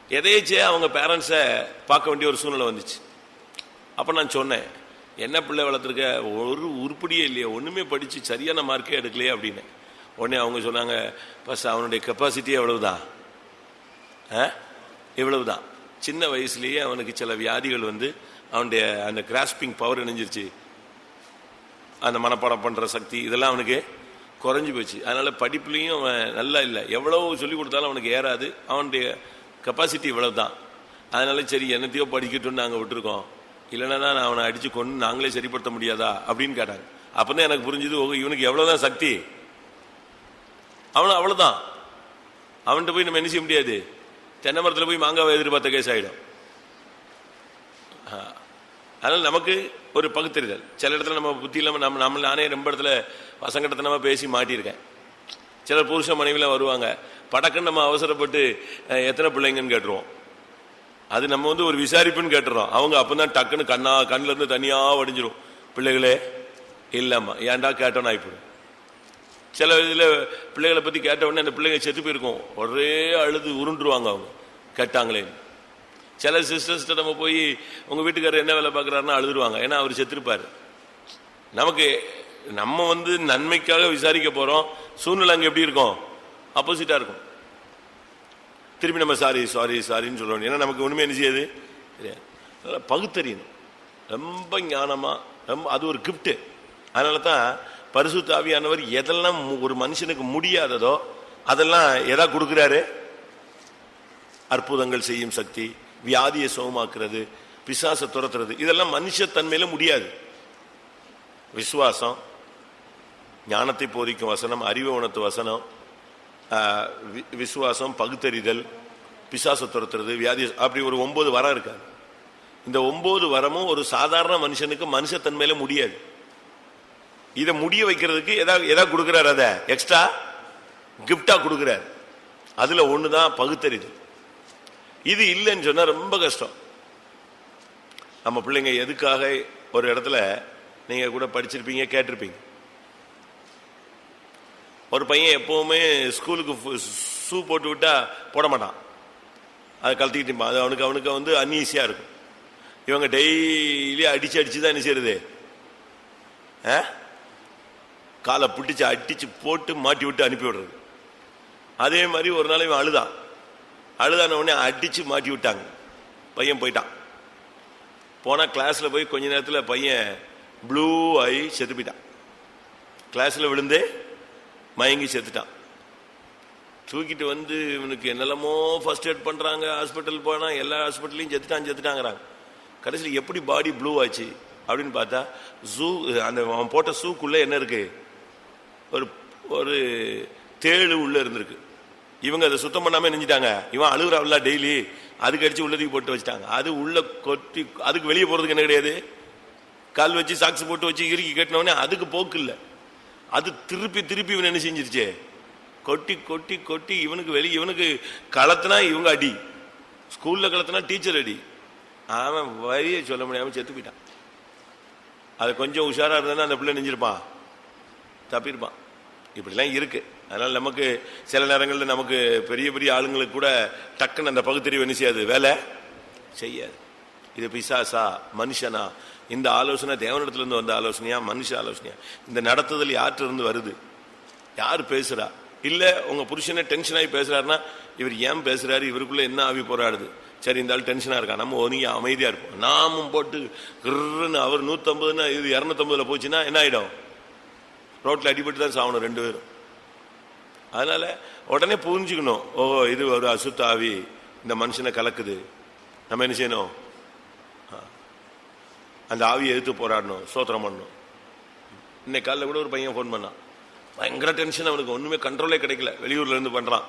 எதேச்சே அவங்க பேரண்ட்ஸை பார்க்க வேண்டிய ஒரு சூழ்நிலை வந்துச்சு. அப்போ நான் சொன்னேன், என்ன பிள்ளை வளர்த்துருக்க, ஒரு உருப்படியே இல்லையே, ஒன்றுமே படித்து சரியான மார்க்கே எடுக்கலையே அப்படின்னு. உடனே அவங்க சொன்னாங்க, பஸ் அவனுடைய கெப்பாசிட்டியே எவ்வளவுதான், இவ்வளவுதான். சின்ன வயசுலேயே அவனுக்கு சில வியாதிகள் அவனுடைய அந்த கிராஸ்பிங் பவர் இணைஞ்சிருச்சு, அந்த மனப்பாடம் பண்ணுற சக்தி இதெல்லாம் அவனுக்கு குறைஞ்சி போச்சு. அதனால படிப்புலையும் அவன் நல்லா இல்லை, எவ்வளவு சொல்லி கொடுத்தாலும் அவனுக்கு ஏறாது, அவனுடைய கெப்பாசிட்டி இவ்வளவு தான். அதனால சரி என்னத்தையோ படிக்கட்டும்னு நாங்கள் விட்டுருக்கோம், இல்லைன்னா நான் அவனை அடித்து கொண்டு நாங்களே சரிப்படுத்த முடியாதா அப்படின்னு கேட்டாங்க. அப்போ தான் எனக்கு புரிஞ்சுது, இவனுக்கு எவ்வளோதான் சக்தி, அவ்வளவுதான். அவன்கிட்ட போய் நம்ம என்ன செய்ய முடியாது. தென்னை மரத்தில் போய் மாங்காவை எதிர்பார்த்த கேஸ் ஆகிடும். அதனால நமக்கு ஒரு பகுத்தறிதல். சில இடத்துல நம்ம புத்தி இல்லாமல் நம்ம நானே ரொம்ப இடத்துல வசங்கட்டத்தனமா பேசி மாட்டியிருக்கேன். சிலர் புருஷ மனைவிலாம் வருவாங்க, படக்குன்னு நம்ம அவசரப்பட்டு எத்தனை பிள்ளைங்கன்னு கேட்டுருவோம். அது நம்ம ஒரு விசாரிப்புன்னு கேட்டுறோம். அவங்க அப்பதான் டக்குன்னு கண்ணுல இருந்து தனியா வடிஞ்சிரும். பிள்ளைகளே இல்லம்மா, ஏன்டா கேட்டோன்னு ஆயிப்போம். சில இதுல பிள்ளைகளை பத்தி கேட்ட உடனே அந்த பிள்ளைங்க செத்து போயிருக்கும், ஒரே அழுது உருண்டுருவாங்க அவங்க கேட்டாங்களே. சில சிஸ்டர்ஸ்ட நம்ம போய் உங்க வீட்டுக்காரர் என்ன வேலை பார்க்கறாருன்னு அழுதுருவாங்க, ஏன்னா அவர் செத்துருப்பாரு. நமக்கு நம்ம நன்மைக்காக விசாரிக்க போறோம், சூழ்நிலை அங்க எப்படி இருக்கும், ஆப்போசிட்டா இருக்கும். திருப்பி நம்ம சாரின்னு சொல்றோம். ஏன்னா நமக்கு ஒண்ணுமே என்ன செய்யாது, பகுத்தறியணும் ரொம்ப ஞானமா. ரொம்ப அது ஒரு கிஃப்ட். அதனால தான் பரிசுத்த ஆவியானவர் எதெல்லாம் ஒரு மனுஷனுக்கு முடியாததோ அதெல்லாம் எதா கொடுக்கிறாரு. அற்புதங்கள் செய்யும் சக்தி, வியாதியை சுகமாக்குறது, பிசாசை துரத்துறது, இதெல்லாம் மனுஷத்தன்மையில முடியாது. விசுவாசம், ஞானத்தை போதிக்கும் வசனம், அறிவை உணர்த்து வசனம், விசுவாசம், பகுத்தறிதல், பிசாசை துரத்துறது, வியாதி, அப்படி ஒரு 9 வரம் இருக்காது. இந்த 9 வரமும் ஒரு சாதாரண மனுஷனுக்கு மனுஷத்தன்மையில முடியாது. இதை முடிய வைக்கிறதுக்கு எதாவது கொடுக்கிறார், அதை எக்ஸ்ட்ரா கிஃப்டா கொடுக்கிறார். அதுல ஒண்ணுதான் பகுத்தறிதல். இது இல்லைன்னு சொன்னா ரொம்ப கஷ்டம். நம்ம பிள்ளைங்க எதுக்காக ஒரு இடத்துல நீங்க கூட படிச்சிருப்பீங்க, கேட்டிருப்பீங்க. ஒரு பையன் எப்பவுமே ஸ்கூலுக்கு ஷூ போட்டு விட்டா போட மாட்டான், அதை கழட்டிக்கிட்டு. அது அவனுக்கு அன்ஈஸியா இருக்கும். இவங்க டெய்லி அடிச்சுதான் என்ன செய்யறது, காலை பிடிச்சு அடிச்சு போட்டு மாட்டி விட்டு அனுப்பி விடுறது. அதே மாதிரி ஒரு நாள் இவன் அழுதான உடனே அடிச்சு மாட்டி விட்டாங்க. பையன் போயிட்டான். போனா கிளாஸ்ல போய் கொஞ்ச நேரத்தில் பையன் ப்ளூ ஆகி செத்து போயிட்டான். கிளாஸ்ல விழுந்து மயங்கி செத்துட்டான். தூக்கிட்டு இவனுக்கு என்னெல்லாமோ ஃபர்ஸ்ட் எய்ட் பண்றாங்க, ஹாஸ்பிட்டல் போனா எல்லா ஹாஸ்பிட்டலையும் செத்துட்டாங்கிறாங்க. கடைசியில் எப்படி பாடி ப்ளூ ஆச்சு அப்படின்னு பார்த்தா, அந்த அவன் போட்ட ஷூக்குள்ள என்ன இருக்கு, ஒரு தேழு உள்ள இருந்திருக்கு. இவங்க அதை சுத்தம் பண்ணாம நெஞ்சிட்டாங்க. இவன் அழுகுறாவில்ல டெய்லி, அதுக்கு அடிச்சு உள்ளதுக்கு போட்டு வச்சுட்டாங்க. அது உள்ள கொட்டி, அதுக்கு வெளியே போறதுக்கு என்ன கிடையாது, கால் வச்சு சாக்ஸ் போட்டு வச்சு இறுக்கி கட்டினவனே அதுக்கு போக்கு இல்லை. அது திருப்பி இவன் என்ன செஞ்சிருச்சே, கொட்டி கொட்டி கொட்டி இவனுக்கு களத்துனா இவங்க அடி, ஸ்கூல்ல களத்துனா டீச்சர் அடி. அவன் வழியை சொல்ல முடியாம செத்து போயிட்டான். அது கொஞ்சம் உஷாரா இருந்தா அந்த பிள்ளை நெஞ்சிருப்பான், தப்பிருப்பான். இப்படிலாம் இருக்கு. அதனால நமக்கு சில நேரங்களில் நமக்கு பெரிய பெரிய ஆளுங்களுக்கு கூட டக்குன்னு அந்த பகுத்தறிவு என்ன செய்யாது, வேலை செய்யாது. இது பிசாசா மனுஷனா, இந்த ஆலோசனை தேவனிடத்துல இருந்து வந்த ஆலோசனையா மனுஷ ஆலோசனையா, இந்த நடத்துதல் யார்கிட்ட இருந்து வருது, யார் பேசுறா? இல்ல உங்க புருஷனே டென்ஷன் ஆகி பேசுறாருன்னா இவர் ஏன் பேசுறாரு, இவருக்குள்ள என்ன ஆவி போராடுது, சரி இந்த ஆள் டென்ஷனா இருக்கா, நம்ம ஒதுங்கி அமைதியா இருப்போம். நாமும் போட்டு அவர் 150ன்னா இது 250 போச்சுன்னா என்ன ஆயிடும், ரோட்ல அடிபட்டு தான் சாகணும் 2 பேரும். அதனால உடனே புரிஞ்சுக்கணும், ஓஹோ இது ஒரு அசுத்த ஆவி இந்த மனுஷனை கலக்குது, நம்ம என்ன செய்யணும், அந்த ஆவியை எதிர்த்து போராடணும், ஸ்தோத்திரம் பண்ணணும். இன்னைக்கு காலையில் கூட ஒரு பையன் ஃபோன் பண்ணான், பயங்கர டென்ஷன், அவனுக்கு ஒண்ணுமே கண்ட்ரோலே கிடைக்கல, வெளியூர்ல இருந்து பண்றான்.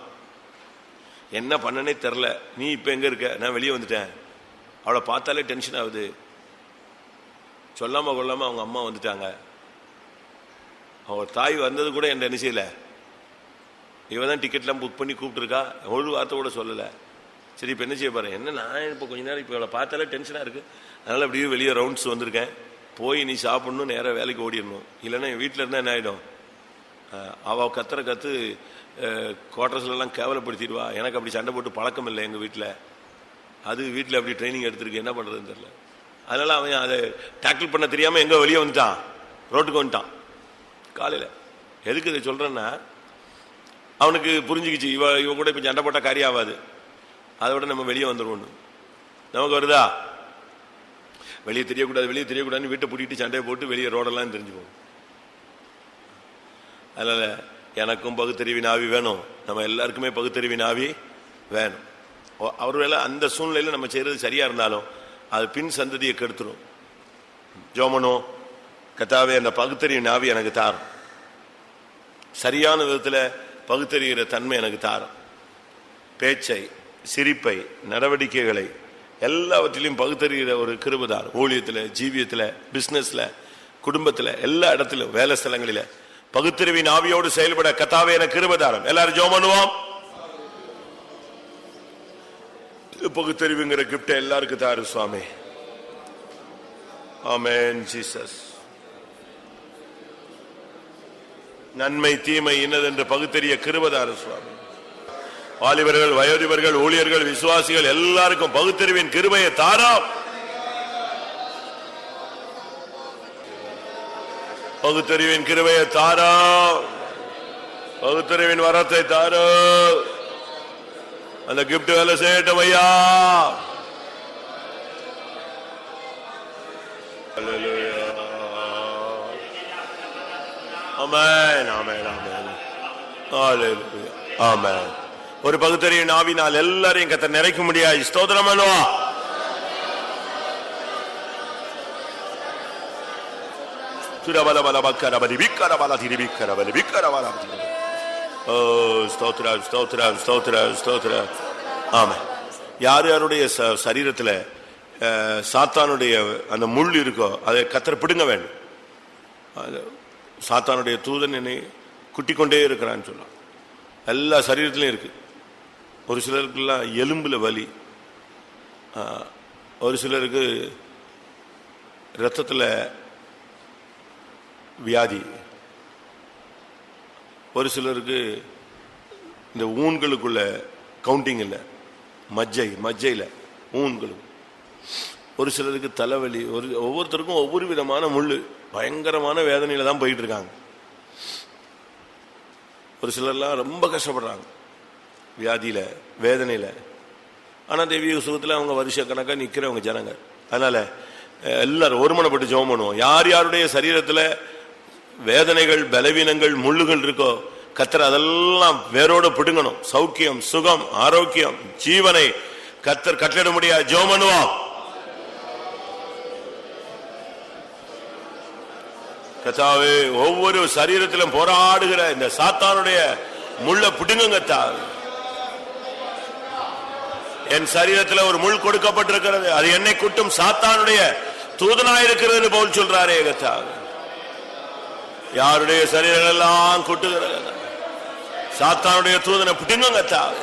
என்ன பண்ணனே தெரில. நீ இப்ப எங்க இருக்க? நான் வெளியே வந்துட்டேன். அவளை பார்த்தாலே டென்ஷன் ஆகுது. சொல்லாம கொள்ளாம அவங்க அம்மா வந்துட்டாங்க. அவ தாய் வந்தது கூட என்ன செய்யல, இவதான் டிக்கெட்லாம் புக் பண்ணி கூப்பிட்டுருக்கா, ஒரு வார்த்தை கூட சொல்லல. சரி இப்ப என்ன செய்ய பாரு, என்ன நான் இப்போ கொஞ்ச நேரம் இப்போ அவளை பார்த்தாலே டென்ஷனா இருக்கு, அதனால அப்படியே வெளியே ரவுண்ட்ஸ் வந்திருக்கேன், போய் நீ சாப்பிடணும், நேராக வேலைக்கு ஓடிடணும், இல்லைன்னா வீட்டில் இருந்தால் என்ன ஆகிடும், அவள் கத்து குவார்டர்ஸ்லாம் கேவலப்படுத்திடுவா. எனக்கு அப்படி சண்டை போட்டு பழக்கம் இல்லை எங்கள் வீட்டில், அது வீட்டில் அப்படி ட்ரைனிங் எடுத்திருக்கு, என்ன பண்ணுறதுன்னு தெரியல. அதனால அவன் அதை டேக்கிள் பண்ண தெரியாமல் எங்கே வெளியே வந்துட்டான், ரோட்டுக்கு வந்துட்டான் காலையில். எதுக்கு இதை சொல்கிறேன்னா, அவனுக்கு புரிஞ்சுக்கிச்சு இவ கூட இப்போ சண்டை போட்டால் காரியம் ஆகாது, அதை விட நம்ம வெளியே வந்துடுவோம். நமக்கு வருதா, வெளியே தெரியக்கூடாதுன்னு வீட்டை பூட்டிட்டு சண்டையை போட்டு வெளியே ரோடெல்லாம் தெரிஞ்சுப்போம். அதனால எனக்கும் பகுத்தறிவின் ஆவி வேணும், நம்ம எல்லாருக்குமே பகுத்தறிவின் ஆவி வேணும். ஒருவேளை அந்த சூழ்நிலையில நம்ம செய்யறது சரியா இருந்தாலும் அது பின் சந்ததியை கெடுத்துரும். ஜோமனோ கத்தாவே அந்த பகுத்தறிவின் ஆவி எனக்கு தாரும், சரியான விதத்துல பகுத்தறிகிற தன்மை எனக்கு தாரும். பேச்சை, சிரிப்பை, நடவடிக்கைகளை எல்லாவற்றிலையும் பகுத்தறிகிற ஒரு கிருபை தாரும். ஊழியத்தில், ஜீவியத்தில், பிசினஸ்ல, குடும்பத்தில், எல்லா இடத்திலும், வேலை ஸ்தலங்களில பகுத்தறிவின் ஆவியோடு செயல்பட கர்த்தாவே எனக்கு கிருபை தாரும். எல்லாரும் ஜெபம் பண்ணுவோம். பகுத்தறிவுங்கிற கிஃப்ட் எல்லாருக்கும் தாரு சுவாமி. ஆமென் ஜீசஸ். நன்மை தீமை இன்னதென்று பகுத்தறிய கிருபை தாரு சுவாமி. வாலிபர்கள், வயோதிபர்கள், ஊழியர்கள், விசுவாசிகள் எல்லாருக்கும் பகுத்தறிவின் கிருபையை தாராம். பகுத்தறிவின் கிருபையை தாராம். பகுத்தறிவின் வரத்தை தாராம். அந்த கிஃப்ட் வேலை செய்யட்டும் ஐயா. ஆமென், ஆமென், ஆமென். ஹல்லேலூயா, ஆமென். ஒரு பகுத்தறிவின் ஆவினால் எல்லாரையும் கர்த்தர் நிறைக்க முடியாது. ஸ்தோத்திரம் பண்ணுவா. யார் யாருடைய சரீரத்துல சாத்தானுடைய அந்த முள் இருக்கோ அதை கர்த்தர் பிடுங்க வேண்டும். சாத்தானுடைய தூதன் என்னை குட்டிக் கொண்டே இருக்கிறான்னு சொல்லலாம். எல்லா சரீரத்திலையும் இருக்கு. ஒரு சிலருக்குலாம் எலும்புல வலி, ஒரு சிலருக்கு இரத்தத்துல வியாதி, ஒரு சிலருக்கு இந்த ஊன்களுக்குள்ள கவுண்டிங் இல்லை, மஜ்ஜையில் ஊன்களும், ஒரு சிலருக்கு தலைவலி, ஒவ்வொருத்தருக்கும் ஒவ்வொரு விதமான முள்ளு, பயங்கரமான வேதனையில தான் போயிட்டு இருக்காங்க. ஒரு சிலர்லாம் ரொம்ப கஷ்டப்படுறாங்க வியாதியில, வேதனையில. ஆனா தெய்வீக சுகத்துல அவங்க வருஷ கணக்காக நிக்கிறவங்க ஜனங்க. அதனால எல்லாரும் ஒருமனப்பட்டு ஜெபம் பண்ணுவோம். யார் யாருடைய சரீரத்துல வேதனைகள், பலவீனங்கள், முள்ளுகள் இருக்கோ கர்த்தர் அதெல்லாம் வேரோடு பிடுங்கணும். சௌக்கியம், சுகம், ஆரோக்கியம், ஜீவனை கர்த்தர் கட்டளிட முடியாது. ஜெபம் பண்ணுவோம். கர்த்தாவே, ஒவ்வொரு சரீரத்திலும் போராடுகிற இந்த சாத்தானுடைய முள்ள பிடுங்குங்க. என் சரீரத்தில் ஒரு முள் கொடுக்கப்பட்டிருக்கிறது, அது என்னை குட்டும் சாத்தானுடைய தூதனாயிருக்கிறது போல் சொல்றாரே கர்த்தாவே. யாருடைய சரீரங்கள் எல்லாம் குட்டுகிறது, சாத்தானுடைய தூதனை பிடுங்குங்க கர்த்தாவே.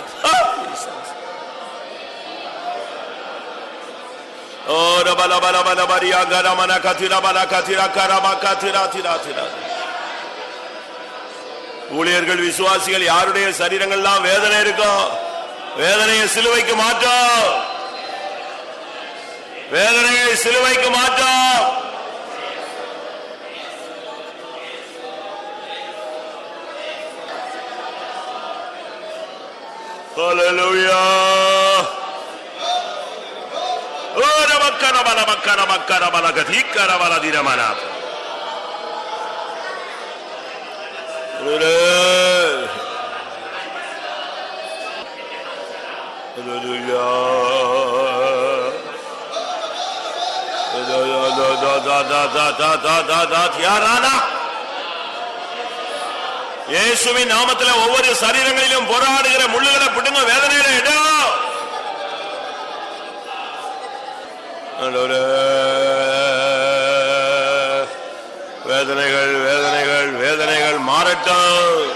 ஊழியர்கள், விசுவாசிகள் யாருடைய சரீரங்கள்லாம் வேதனை இருக்கோ வேதனையை சிலுவைக்கு மாற்றோம். வேதனையை சிலுவைக்கு மாற்றோம். ஹல்லேலூயா. ஓ நமக்கர பலமக்கர மக்கர பலகதிக்கர பலதிரமனாத். Hallelujah. இயேசுவின் நாமத்தில் ஒவ்வொரு சரீரங்களிலும் போராடுகிற முள்ளுகளை பிடுங்க, வேதனையில இடம். வேதனைகள், வேதனைகள், வேதனைகள் மாறட்டும்.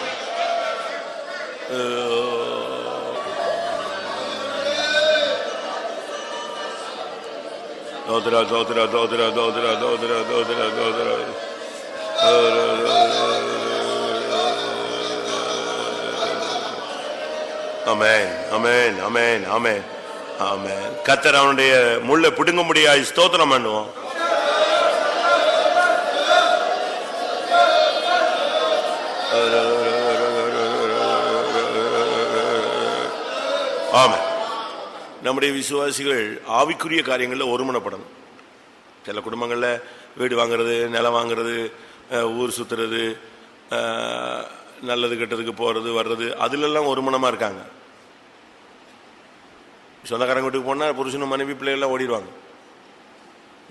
தோத்ரா தோத்ரா தோத்ரா தோத்ரா தோத்ரா தோத்ரா தோத்ரா. ஆமென், ஆமென், ஆமென், ஆமென், ஆமென். கர்த்தர் அவனுடைய முள்ளை பிடுங்க முடியாது. ஸ்தோத்திரம் பண்ணுவோம். ஆமென். நம்முடைய விசுவாசிகள் ஆவிக்குரிய காரியங்களில் ஒருமனப்படணும். சில குடும்பங்களில் வீடு வாங்குறது, நிலம் வாங்குறது, ஊர் சுத்துறது, நல்லது கெட்டதுக்கு போறது வர்றது, அதுலெல்லாம் ஒருமனமா இருக்காங்க. சொந்தக்காரங்க வீட்டுக்கு போனால் புருஷனும் மனைவி பிள்ளைகள்லாம் ஓடிடுவாங்க.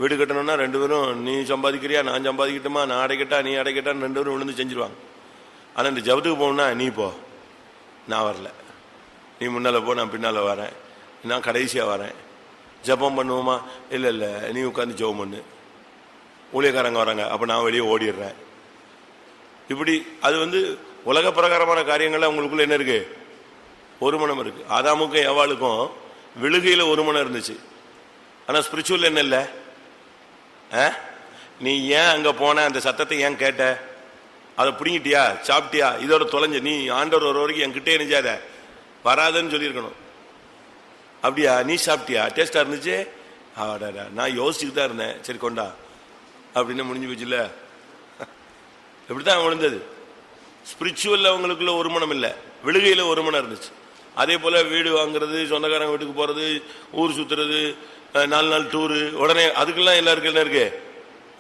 வீடு கட்டணும்னா ரெண்டு பேரும், நீ சம்பாதிக்கிறியா நான் சம்பாதிக்கட்டுமா, நான் அடைக்கட்டா நீ அடைக்கட்டான்னு ரெண்டு பேரும் விழுந்து செஞ்சிருவாங்க. ஆனால் இந்த ஜபத்துக்கு போகணும்னா நீ போ, நான் வரல, நீ முன்னால போ, நான் பின்னால வரேன், நான் கடைசியா வரேன். ஜெபம் பண்ணுவோமா? இல்லை இல்லை, நீ உட்காந்து ஜெபம் பண்ணு. ஊழியக்காரங்க வராங்க, அப்ப நான் வெளியே ஓடிடுறேன். இப்படி அது உலக பிரகாரமான காரியங்கள்ல உங்களுக்குள்ள என்ன இருக்கு? ஒரு மனம் இருக்கு. ஆதாமுக்கும் எவாளுக்கும் விழுகையில ஒரு மனம் இருந்துச்சு. ஆனா ஸ்பிரிச்சுவல் என்ன இல்ல? நீ ஏன் அங்க போன? அந்த சத்தத்தை ஏன் கேட்ட? அதை பிடிங்கிட்டியா? சாப்பிட்டியா? இதோட தொலைஞ்ச நீ ஆண்டவர் ஒரு வரைக்கும் என்கிட்டே நெஞ்சாத, வராதுன்னு சொல்லியிருக்கணும். அப்படியா? நீ சாப்பிட்டியா? டேஸ்டா இருந்துச்சு? நான் யோசிச்சுட்டு தான் இருந்தேன், சரி கொண்டா அப்படின்னு முடிஞ்சு போச்சுல்ல. இப்படிதான் விழுந்தது. ஸ்பிரிச்சுவல் அவங்களுக்குள்ள ஒரு மனம் இல்லை, விழுகையில ஒரு மனம் இருந்துச்சு. அதே போல வீடு வாங்குறது, சொந்தக்காரங்க வீட்டுக்கு போறது, ஊர் சுத்துறது, 4 நாள் டூரு, உடனே அதுக்கெல்லாம் எல்லாருக்கும் என்ன இருக்கு?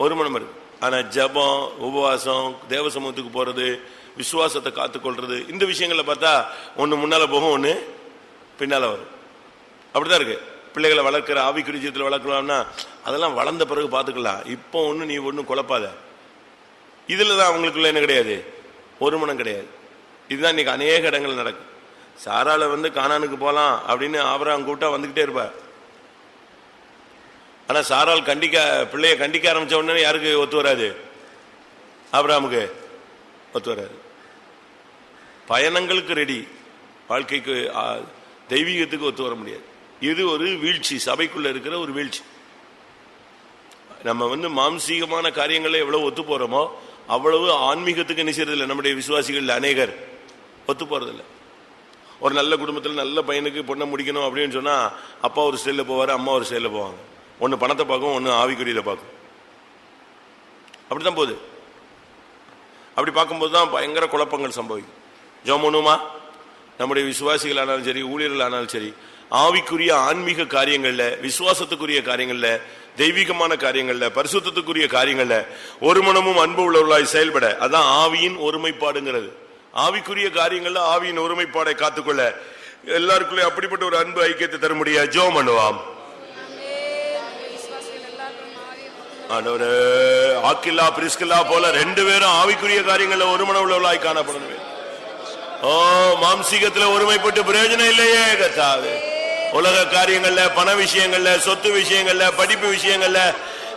ஒரு மனம் இருக்கு. ஆனா ஜபம், உபவாசம், தேவ சமூகத்துக்கு போறது, விசுவாசத்தை காத்துக்கொள்றது, இந்த விஷயங்களை பார்த்தா ஒண்ணு முன்னால போகும், ஒண்ணு பின்னால வரும். அப்படிதான் இருக்கு. பிள்ளைகளை வளர்க்கிற ஆவிக்குரிய ஜீவிதத்தில் வளர்க்கலாம்னா அதெல்லாம் வளர்ந்த பிறகு பார்த்துக்கலாம். இப்போ ஒன்றும் நீ ஒன்றும் குழப்பாத. இதில் தான் அவங்களுக்குள்ள என்ன கிடையாது? ஒரு மனம் கிடையாது. இதுதான் இன்னைக்கு அநேக இடங்கள் நடக்கும். சாரால கானானுக்கு போகலாம் அப்படின்னு ஆபிரகாம் கூப்பிட்டா வந்துகிட்டே இருப்பார். ஆனா சாரால் பிள்ளைய கண்டிக்க ஆரம்பிச்ச உடனே யாருக்கு ஒத்து வராது? ஆபிரகாமுக்கு ஒத்து வராது. பயணங்களுக்கு ரெடி, வாழ்க்கைக்கு தெய்வீகத்துக்கு ஒத்து வர முடியாது. இது ஒரு வீழ்ச்சி, சபைக்குள்ள இருக்கிற ஒரு வீழ்ச்சி. நம்ம மாம்சீகமான காரியங்களை எவ்வளவு ஒத்து போறோமோ அவ்வளவு ஆன்மீகத்துக்கு நிச்சயதில்லை. நம்முடைய விசுவாசிகள் அநேகர் ஒத்து போறதில்லை. ஒரு நல்ல குடும்பத்தில் நல்ல பையனுக்கு பொண்ணை முடிக்கணும் அப்படின்னு சொன்னா அப்பா ஒரு ஸ்டைல போவாரு, அம்மா ஒரு ஸ்டைல போவாங்க. ஒன்னு பணத்தை பார்க்கும், ஒன்னு ஆவிக்குரியதை பார்க்கும். அப்படித்தான் போகுது. அப்படி பார்க்கும்போது தான் பயங்கர குழப்பங்கள் சம்பவிக்கும். ஜோமனுமா நம்முடைய விசுவாசிகள் ஆனாலும் சரி, ஊழியர்கள் ஆனாலும் சரி, ஆவிக்குரிய ஆன்மீக காரியங்கள்ல, விசுவாசத்துக்குரிய காரியங்கள்ல, தெய்வீகமான காரியங்கள்ல, பரிசுத்தத்துக்குரிய காரியங்கள்ல ஒரு மனமும் அன்பு உள்ளவர்களாய் செயல்பட, அதான் ஆவியின் ஒருமைப்பாடுங்கிறது. ஆவிக்குரிய காரியங்கள்ல ஆவியின் ஒருமைப்பாடை காத்துக்கொள்ள எல்லாருக்குள்ளே அப்படிப்பட்ட ஒரு அன்பு ஐக்கியத்தை தர முடியாது. ஜெபம் பண்ணுவாம். ஆக்கில்லா பிரிஸ்கில்லா போல 2 பேரும் ஆவிக்குரிய காரியங்கள்ல ஒரு மனம் உள்ளவர்களாய் காணப்படணும். மாம்சீகத்துல ஒருமைப்பட்டு பிரயோஜனம் இல்லையே கர்த்தாவே. உலக காரியங்கள்ல, பண விஷயங்கள்ல, சொத்து விஷயங்கள்ல, படிப்பு விஷயங்கள்ல,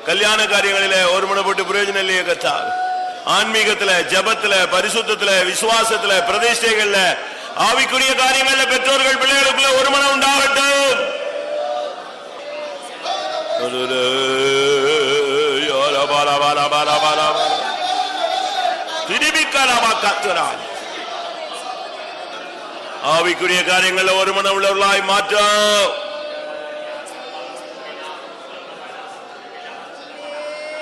கல்யாண காரியங்களில ஒருமனப்பட்டு பிரயோஜனம் இல்லையே கர்த்தாவே. ஆன்மீகத்துல, ஜபத்துல, பரிசுத்தத்துல, விசுவாசத்துல, பிரதிஷ்டைகள்ல, ஆவிக்குரிய காரியங்கள்ல பெற்றோர்கள் பிள்ளைகளுக்குள்ள ஒரு மனம் உண்டாகட்டும். ஆவிக்குரிய காரியங்கள்ல ஒரு மனம் உள்ளவர்களாய் மாற்றம்.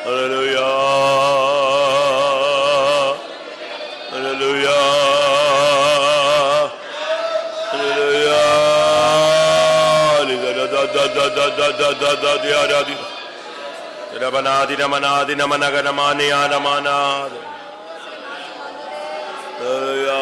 ஹல்லேலூயா, ஹல்லேலூயா, ஹல்லேலூயா. ரபனாதி நமனாதி நமனகனமானி ஆனமானாத். ஹல்லேலூயா.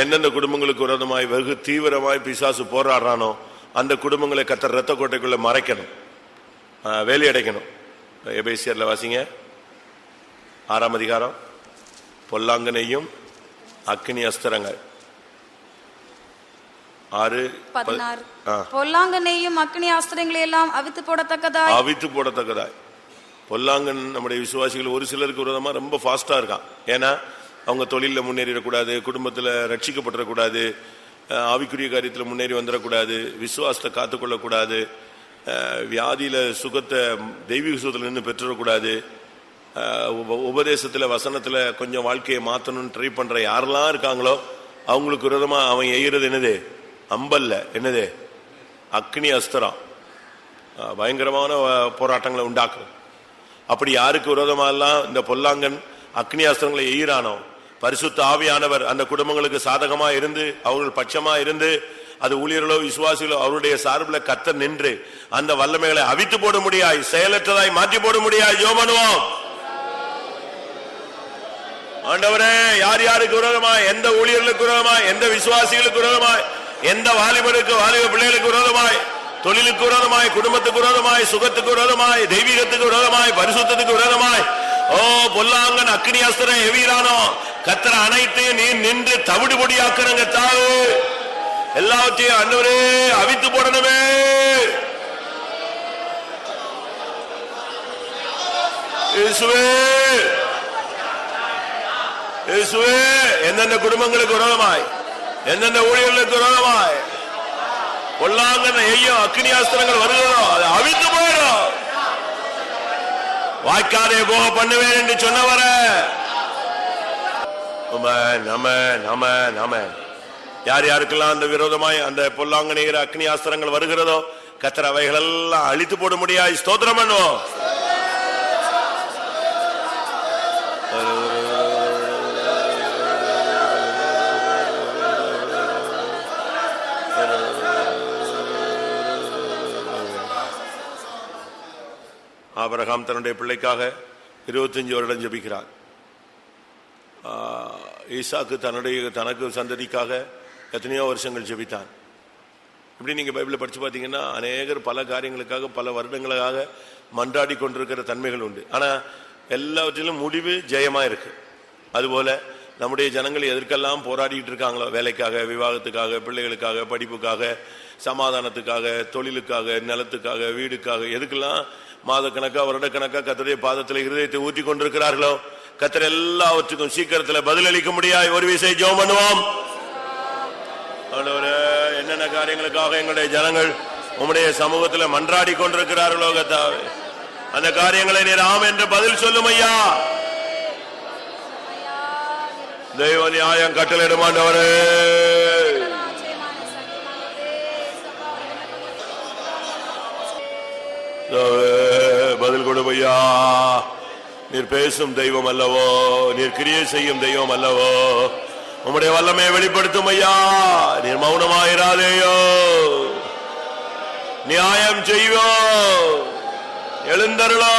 எந்தெந்த குடும்பங்களுக்கு விரோதமாய் வெகு தீவிரமாய் பிசாசு போராடுறானோ அந்த குடும்பங்களை கர்த்தர் இரத்த கோட்டைக்குள்ள மறைக்கணும், வேலி அடைக்கணும். எபேசியர்ல வாசிங்க 6ஆம் அதிகாரம். பொல்லாங்கனையும் அக்கினி அஸ்திரங்கள் 6:16. பொல்லாங்கனையும் அக்கினி அஸ்திரங்களை எல்லாம் அவித்து போடத்தக்கதாய். பொல்லாங்கன் நம்முடைய விசுவாசிகள் ஒரு சிலருக்கு விரோதமா ரொம்ப ஃபாஸ்டா இருக்கான். ஏன்னா அவங்க தொழில முன்னேறிடக்கூடாது, குடும்பத்தில் ரட்சிக்கப்பட்டுறக்கூடாது, ஆவிக்குரிய காரியத்தில் முன்னேறி வந்துடக்கூடாது, விசுவாசத்தை காத்துக்கொள்ளக்கூடாது, வியாதியில சுகத்தை தெய்வீக சுகத்தில் நின்று பெற்றுடக்கூடாது, உபதேசத்துல வசனத்துல கொஞ்சம் வாழ்க்கையை மாற்றணும்னு ட்ரை பண்ற யாரெல்லாம் இருக்காங்களோ அவங்களுக்கு விரோதமா அவன் எய்கிறது என்னது? அம்பல்ல, என்னது? அக்னி அஸ்திரம். பயங்கரமான போராட்டங்களை உண்டாக்குறது. அப்படி யாருக்கு விரோதமாலாம் இந்த பொல்லாங்கன் அக்னி அஸ்திரங்களை எய்கிறானோ, பரிசுத்த ஆவியானவர் அந்த குடும்பங்களுக்கு சாதகமா இருந்து, அவர்கள் பட்சமா இருந்து, அது ஊழியர்களோ விசுவாசிகளோ அவருடைய சார்பில் கர்த்தர் நின்று அந்த வல்லமைகளை அவித்து போட முடியாய், செயலற்றதாய் மாற்றி போட முடியாய். ஜெபம் பண்ணுவோம். ஆண்டவரே, யார் யாருக்கு விரோதமாய், எந்த ஊழியர்களுக்கு விரோதமாய், எந்த விசுவாசிகளுக்கு விரோதமாய், எந்த வாலிபருக்கு வாலிப பிள்ளைகளுக்கு விரோதமாய், தொழிலுக்கு விரோதமாய், குடும்பத்துக்கு விரோதமாய், சுகத்துக்கு விரோதமாய், தெய்வீகத்துக்கு விரோதமாய், பரிசுத்தத்துக்கு விரோதமாய் ஓ பொல்லாங்கன் அக்னி அஸ்திரம் எவீரானோ, கர்த்தர் அனைத்து நீ நின்று தவிடு பொடியாக்குறங்க தாவு. எல்லாவற்றையும் ஆண்டவரே அவித்து போடணுமே. இயேசுவே, இயேசுவே, எந்தெந்த குடும்பங்களுக்கு விரோதமாய், எந்தெந்த ஊழியர்களுக்கு விரோதமாய் பொல்லாங்கன் ஐயோ அக்னி அஸ்திரங்கள் வருகிறதோ அதை அவித்து போயிடும். வாய்க்காதே போக பண்ணுவேன் என்று சொன்னவர யார் யாருக்கெல்லாம் அந்த விரோதமாய் அந்த பொல்லாங்கனைகிற அக்னி அஸ்திரங்கள் வருகிறதோ கர்த்தர் அவைகள் எல்லாம் அழித்து போட முடியாது. ஸ்தோத்திரம் பண்ணுவோம். ஆபிரகாம் தன்னுடைய பிள்ளைக்காக 25 வருடம் ஜெபிக்கிறார். ஈசாக்கு தனக்கு சந்ததிக்காக எத்தனையோ வருஷங்கள் ஜெபித்தான். இப்படி நீங்க பைபிளை படிச்சு பார்த்தீங்கன்னா அநேகர் பல காரியங்களுக்காக பல வருடங்களுக்காக மன்றாடி கொண்டிருக்கிற தன்மைகள் உண்டு. ஆனா எல்லாவற்றிலும் முடிவு ஜெயமா இருக்கு. அதுபோல நம்முடைய ஜனங்கள் எதற்கெல்லாம் போராடிட்டு இருக்காங்களோ, வேலைக்காக, விவாகத்துக்காக, பிள்ளைகளுக்காக, படிப்புக்காக, சமாதானத்துக்காக, தொழிலுக்காக, நிலத்துக்காக, வீடுக்காக, எதுக்கெல்லாம் மாதக்கணக்கா வருடக்கணக்கா கர்த்தருடைய பாதத்தில் இருதயத்தை ஊற்றி கொண்டிருக்கிறார்களோ கர்த்தர் எல்லாவற்றுக்கும் சீக்கிரத்தில் பதிலளிக்க முடியாது. ஒரு விஷயம் ஜெபம் பண்ணுவோம். என்னென்ன காரியங்களுக்காக எங்களுடைய ஜனங்கள் உம்முடைய சமூகத்தில் மன்றாடி கொண்டிருக்கிறார்களோ கர்த்தாவே, அந்த காரியங்களை நீர் ஆம் என்று பதில் சொல்லும் ஐயா. தெய்வ நியாயம் கட்டளையிடும் ஆண்டவரே, பதில் கொடுமையா. நீர் பேசும் தெய்வம் அல்லவோ, நீர் கிரியை செய்யும் தெய்வம் அல்லவோ, உம்முடைய வல்லமையை வெளிப்படுத்தும் ஐயா. நீர் மௌனமாயிராதேயோ, நியாயம் செய்வோ, எழுந்தருளோ.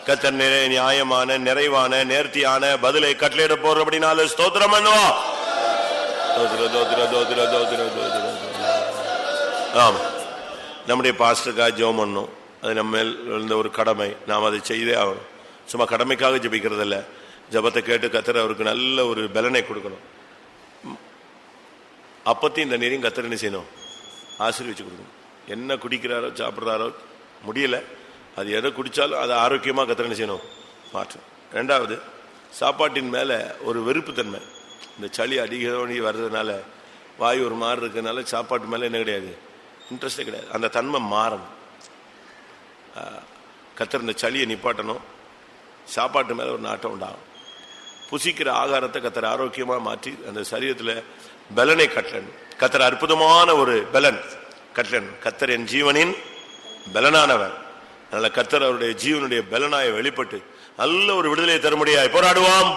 கர்த்தர் நியாயமான, நிறைவான, நேர்த்தியான பதிலை கட்டளையிட போறபடினால ஸ்தோத்திரம் பண்ணுவோம். ஆமா, நம்முடைய பாஸ்டருக்காக ஜெபம் பண்ணணும். அது நம்ம இருந்த ஒரு கடமை. நாம் அதை செய்தே ஆகணும். சும்மா கடமைக்காக ஜெபிக்கிறது இல்லை. ஜெபத்தை கேட்டு கர்த்தர் அவருக்கு நல்ல ஒரு பலனை கொடுக்கணும். அப்பத்தையும் இந்த நீரையும் கர்த்தர் என்ன செய்யணும்? ஆசீர்வதிச்சு கொடுக்கணும். என்ன குடிக்கிறாரோ சாப்பிட்றாரோ முடியல, அது எதை குடித்தாலும் அதை ஆரோக்கியமாக கர்த்தர் என்ன செய்யணும்? மாற்றும். ரெண்டாவது, சாப்பாட்டின் மேலே ஒரு வெறுப்புத்தன்மை. இந்த சளி அதிகம் வர்றதுனால, வாயு ஒரு மாதிரி இருக்கிறதுனால சாப்பாட்டு மேலே என்ன கிடையாது? இன்ட்ரெஸ்டே கிடையாது. அந்த தன்மை மாறணும். கர்த்தர் இந்த சளியை நிப்பாட்டணும். சாப்பாட்டு மேலே ஒரு நாட்டம் உண்டாகும். புசிக்கிற ஆகாரத்தை கர்த்தர் ஆரோக்கியமாக மாற்றி அந்த சரீரத்தில் பலனை கட்டணும். கர்த்தர் அற்புதமான ஒரு பலன் கட்டணும். கர்த்தர் என் ஜீவனின் பலனானவர். அதனால கர்த்தர் அவருடைய ஜீவனுடைய பலனாய வெளிப்பட்டு நல்ல ஒரு விடுதலை தர முடியாது. போராடுவோம்.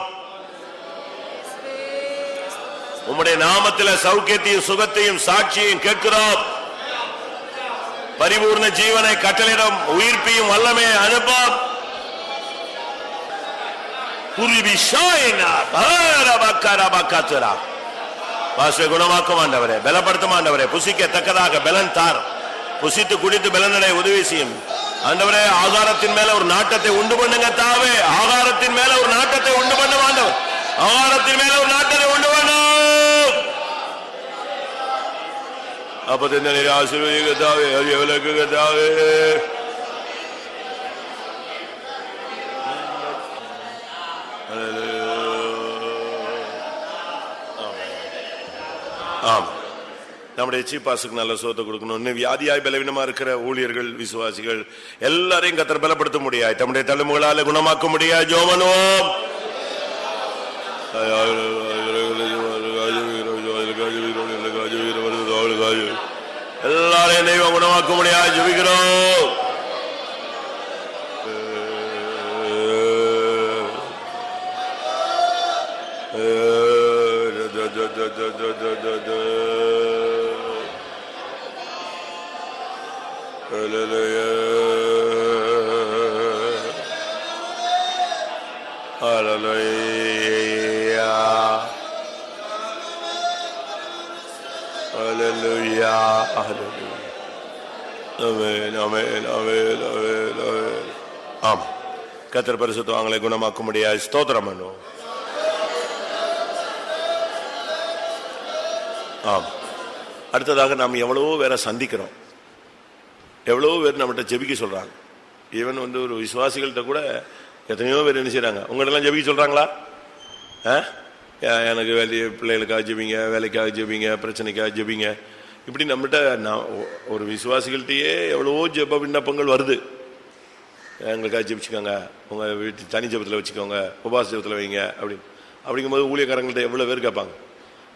உம்முடைய நாமத்தில் சௌக்கியத்தையும் சுகத்தையும் சாட்சியையும் கேட்கிறோம். பரிபூர்ண ஜீவனை கட்டளையிடும், உயிர்ப்பையும் வல்லமே அனுப்போம். குணமாக்கும் ஆண்டவரே, பலப்படுத்தும் ஆண்டவரே, புசிக்கத்தக்கதாக பலன் தார். புசித்து குடித்து பலனடை உதவி செய்யும் ஆண்டவரே. ஆகாரத்தின் மேல ஒரு நாட்டத்தை உண்டு பண்ணுங்க தாவே. ஆகாரத்தின் மேல ஒரு நாட்டத்தை உண்டு பண்ண ஆண்டவர். ஆகாரத்தின் மேல ஒரு நாட்டத்தை உண்டு பண்ணும். அப்ப இந்த ஆசீர்வதிக்க தாவே, விலக்கு தாவே. ஆம். நம்முடைய சீப்பாசுக்கு நல்ல சோத்தை கொடுக்கணும். இன்னும் வியாதியாய் பலவீனமா இருக்கிற ஊழியர்கள், விசுவாசிகள் எல்லாரையும் கர்த்தர் பலப்படுத்த முடியாது, தம்முடைய தலைமுகளால குணமாக்க முடியாது. ஜெபம் பண்ணுவோம். எல்லாரையும் தெய்வம் குணமாக்க முடியாது. ஜெபிக்கிறோம். ஆம். கர்த்தர் பரிசுத்தவான்களை குணமாக்க முடியாது. ஸ்தோத்திரம் பண்ணுவோம். ஆம். அடுத்ததாக நாம் எவ்வளவோ பேரை சந்திக்கிறோம். எவ்வளவோ பேர் நம்மகிட்ட ஜெபிக்க சொல்றாங்க. ஈவன் ஒரு விசுவாசிகள்கிட்ட கூட எத்தனையோ பேர் என்ன செய்யறாங்க, உங்கள்கிட்ட ஜெபிக்க சொல்றாங்களா? எனக்கு பிள்ளைகளுக்காக ஜெபிங்க, வேலைக்காக ஜெபிங்க, பிரச்சனைக்காக ஜெபிங்க. இப்படி நம்மகிட்ட ஒரு விசுவாசிகள்கிட்டயே எவ்வளவோ ஜெப விண்ணப்பங்கள் வருது. எங்களுக்காக ஜெபிச்சுக்கோங்க, உங்க வீட்டு தனி ஜெபத்தில் வச்சுக்கோங்க, உபவாச ஜெபத்தில் வைங்க அப்படின்னு. அப்படிங்கும்போது ஊழியக்காரங்கள்ட்ட எவ்வளோ பேர் கேட்பாங்க.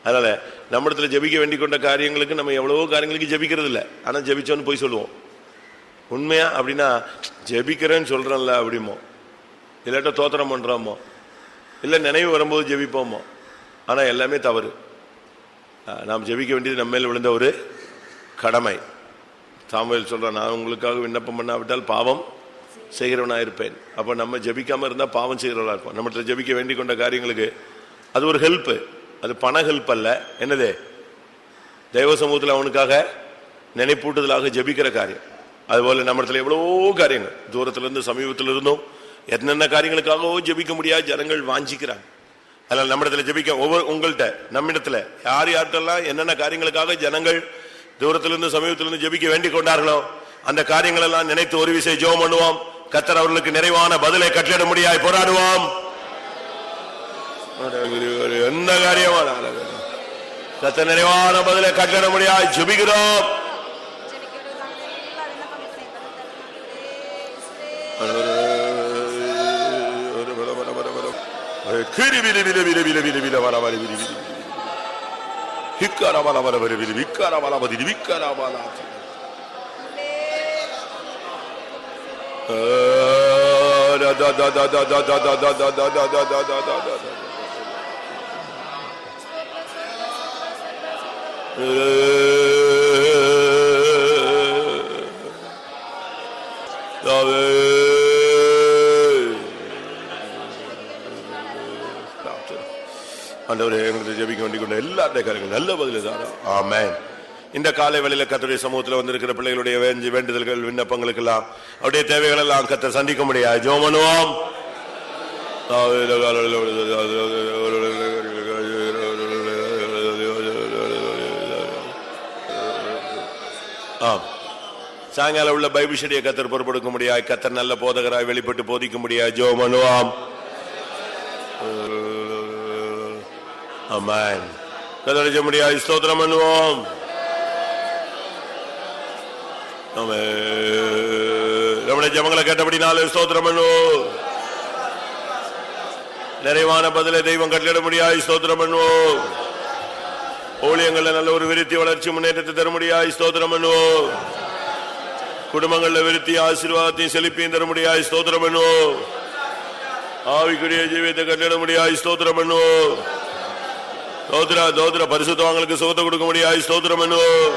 அதனால நம்ம இடத்துல ஜெபிக்க வேண்டிக் கொண்ட காரியங்களுக்கு நம்ம எவ்வளவோ காரியங்களுக்கு ஜெபிக்கிறது இல்லை. ஆனால் ஜெபிச்சோன்னு போய் சொல்லுவோம். உண்மையா அப்படின்னா ஜெபிக்கிறேன்னு சொல்றேன்ல அப்படிமோ, இல்லாட்ட தோத்திரம் பண்றோமோ, இல்லை நினைவு வரும்போது ஜெபிப்போமோ. ஆனால் எல்லாமே தவறு. நாம் ஜெபிக்க வேண்டியது நம்ம மேல் விழுந்த ஒரு கடமை. சாமுவேல் சொல்றான், நான் உங்களுக்காக விண்ணப்பம் பண்ணாவிட்டால் பாவம் செய்கிறவனாக இருப்பேன். அப்போ நம்ம ஜெபிக்காம இருந்தால் பாவம் செய்கிறவனா இருப்போம். நம்மகிட்ட ஜெபிக்க வேண்டிக் கொண்ட காரியங்களுக்கு அது ஒரு ஹெல்ப்பு. அது பண ஹெல்ப் அல்ல. என்னது? தெய்வ சமூகத்தில் அவனுக்காக நினைப்பூட்டுதலாக ஜெபிக்கிற காரியம். அதுபோல நம்ம இடத்துல எவ்வளவோ காரியங்கள், தூரத்திலிருந்து சமீபத்தில் இருந்தும் என்னென்ன காரியங்களுக்காகவோ ஜெபிக்க முடியாது ஜனங்கள் வாஞ்சிக்கிறாங்க. அதனால நம்ம இடத்துல ஜெபிக்க உங்கள்கிட்ட நம்ம இடத்துல யார் யார்கிட்டெல்லாம் என்னென்ன காரியங்களுக்காக ஜனங்கள் தூரத்திலிருந்து சமீபத்திலிருந்து ஜெபிக்க வேண்டிக் கொண்டார்களோ அந்த காரியங்கள் எல்லாம் நினைத்து ஒரு விசை ஜெபம் பண்ணுவோம். கர்த்தர் அவர்களுக்கு நிறைவான பதிலை கட்டளிட முடியாது போராடுவோம். எந்த காரியமா கர்த்தர் நிறைவான பதிலை கட்டளிட முடியாது ஜெபிக்கிறோம். ஆண்டவரே, எங்களுக்கு ஜெபிக்க வேண்டிக் கொண்ட எல்லாருடைய காரியங்கள் நல்ல பதில் தான். ஆமென். இந்த காலை வேளையில கர்த்தருடைய சமூகத்தில் வந்திருக்கிற பிள்ளைகளுடைய வேண்டுதல்கள், விண்ணப்பங்களுக்கு எல்லாம் அவருடைய தேவைகள் எல்லாம் கர்த்தர் சந்திக்க முடியாது. ஜெபம் பண்ணுவோம். சாயங்காலம் உள்ள பைபிள் ஸ்டடியை கர்த்தர் பொறுப்படுத்த முடியாது. கர்த்தர் நல்ல போதகராய் வெளிப்பட்டு போதிக்க முடியாது. ஜெபம் பண்ணுவோம். ஆமென். கர்த்தர் ஜெபம் முடியாது. ஸ்தோத்திரம் பண்ணுவோம். நம்முடைய ஜெபங்களை கேட்டபடினாலே ஸ்தோத்திரம் பண்ணுவோம். நிறைவான பதிலை தெய்வம் கட்டளிட முடியாது. ஸ்தோத்திரம் பண்ணுவோம். ஊழியங்கள்ல நல்ல ஒரு விருத்தி, வளர்ச்சி, முன்னேற்றத்தை தர முடியாது. ஸ்தோத்திரம் பண்ணுவோம். குடும்பங்கள்ல விருத்தி, ஆசீர்வாதத்தையும் செழிப்பையும் தர முடியாது. ஸ்தோத்திரம் பண்ணுவோம். ஆவிக்குரிய ஜீவியத்தை கட்டளிட முடியாது. ஸ்தோத்திரம் பண்ணுவோம். தோத்திர பரிசுத்தவான்களுக்கு சுகத்தை கொடுக்க முடியாது. ஸ்தோத்திரம் பண்ணுவோம்.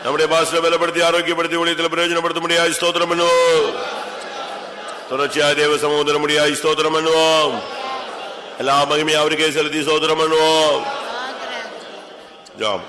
நம்முடைய பாசத்தை பலப்படுத்தி ஆரோக்கியப்படுத்தி ஊழியத்தில் பிரயோஜனப்படுத்த முடியாது. ஸ்தோத்திரம் பண்ணுவோம். தொடர்ச்சியாக தேவ சமூகம் தர முடியாது. ஸ்தோத்திரம் பண்ணுவோம். எல்லா மகிமையும் அவருக்கே செலுத்தி ஸ்தோத்திரம் பண்ணுவோம். ஜாம்.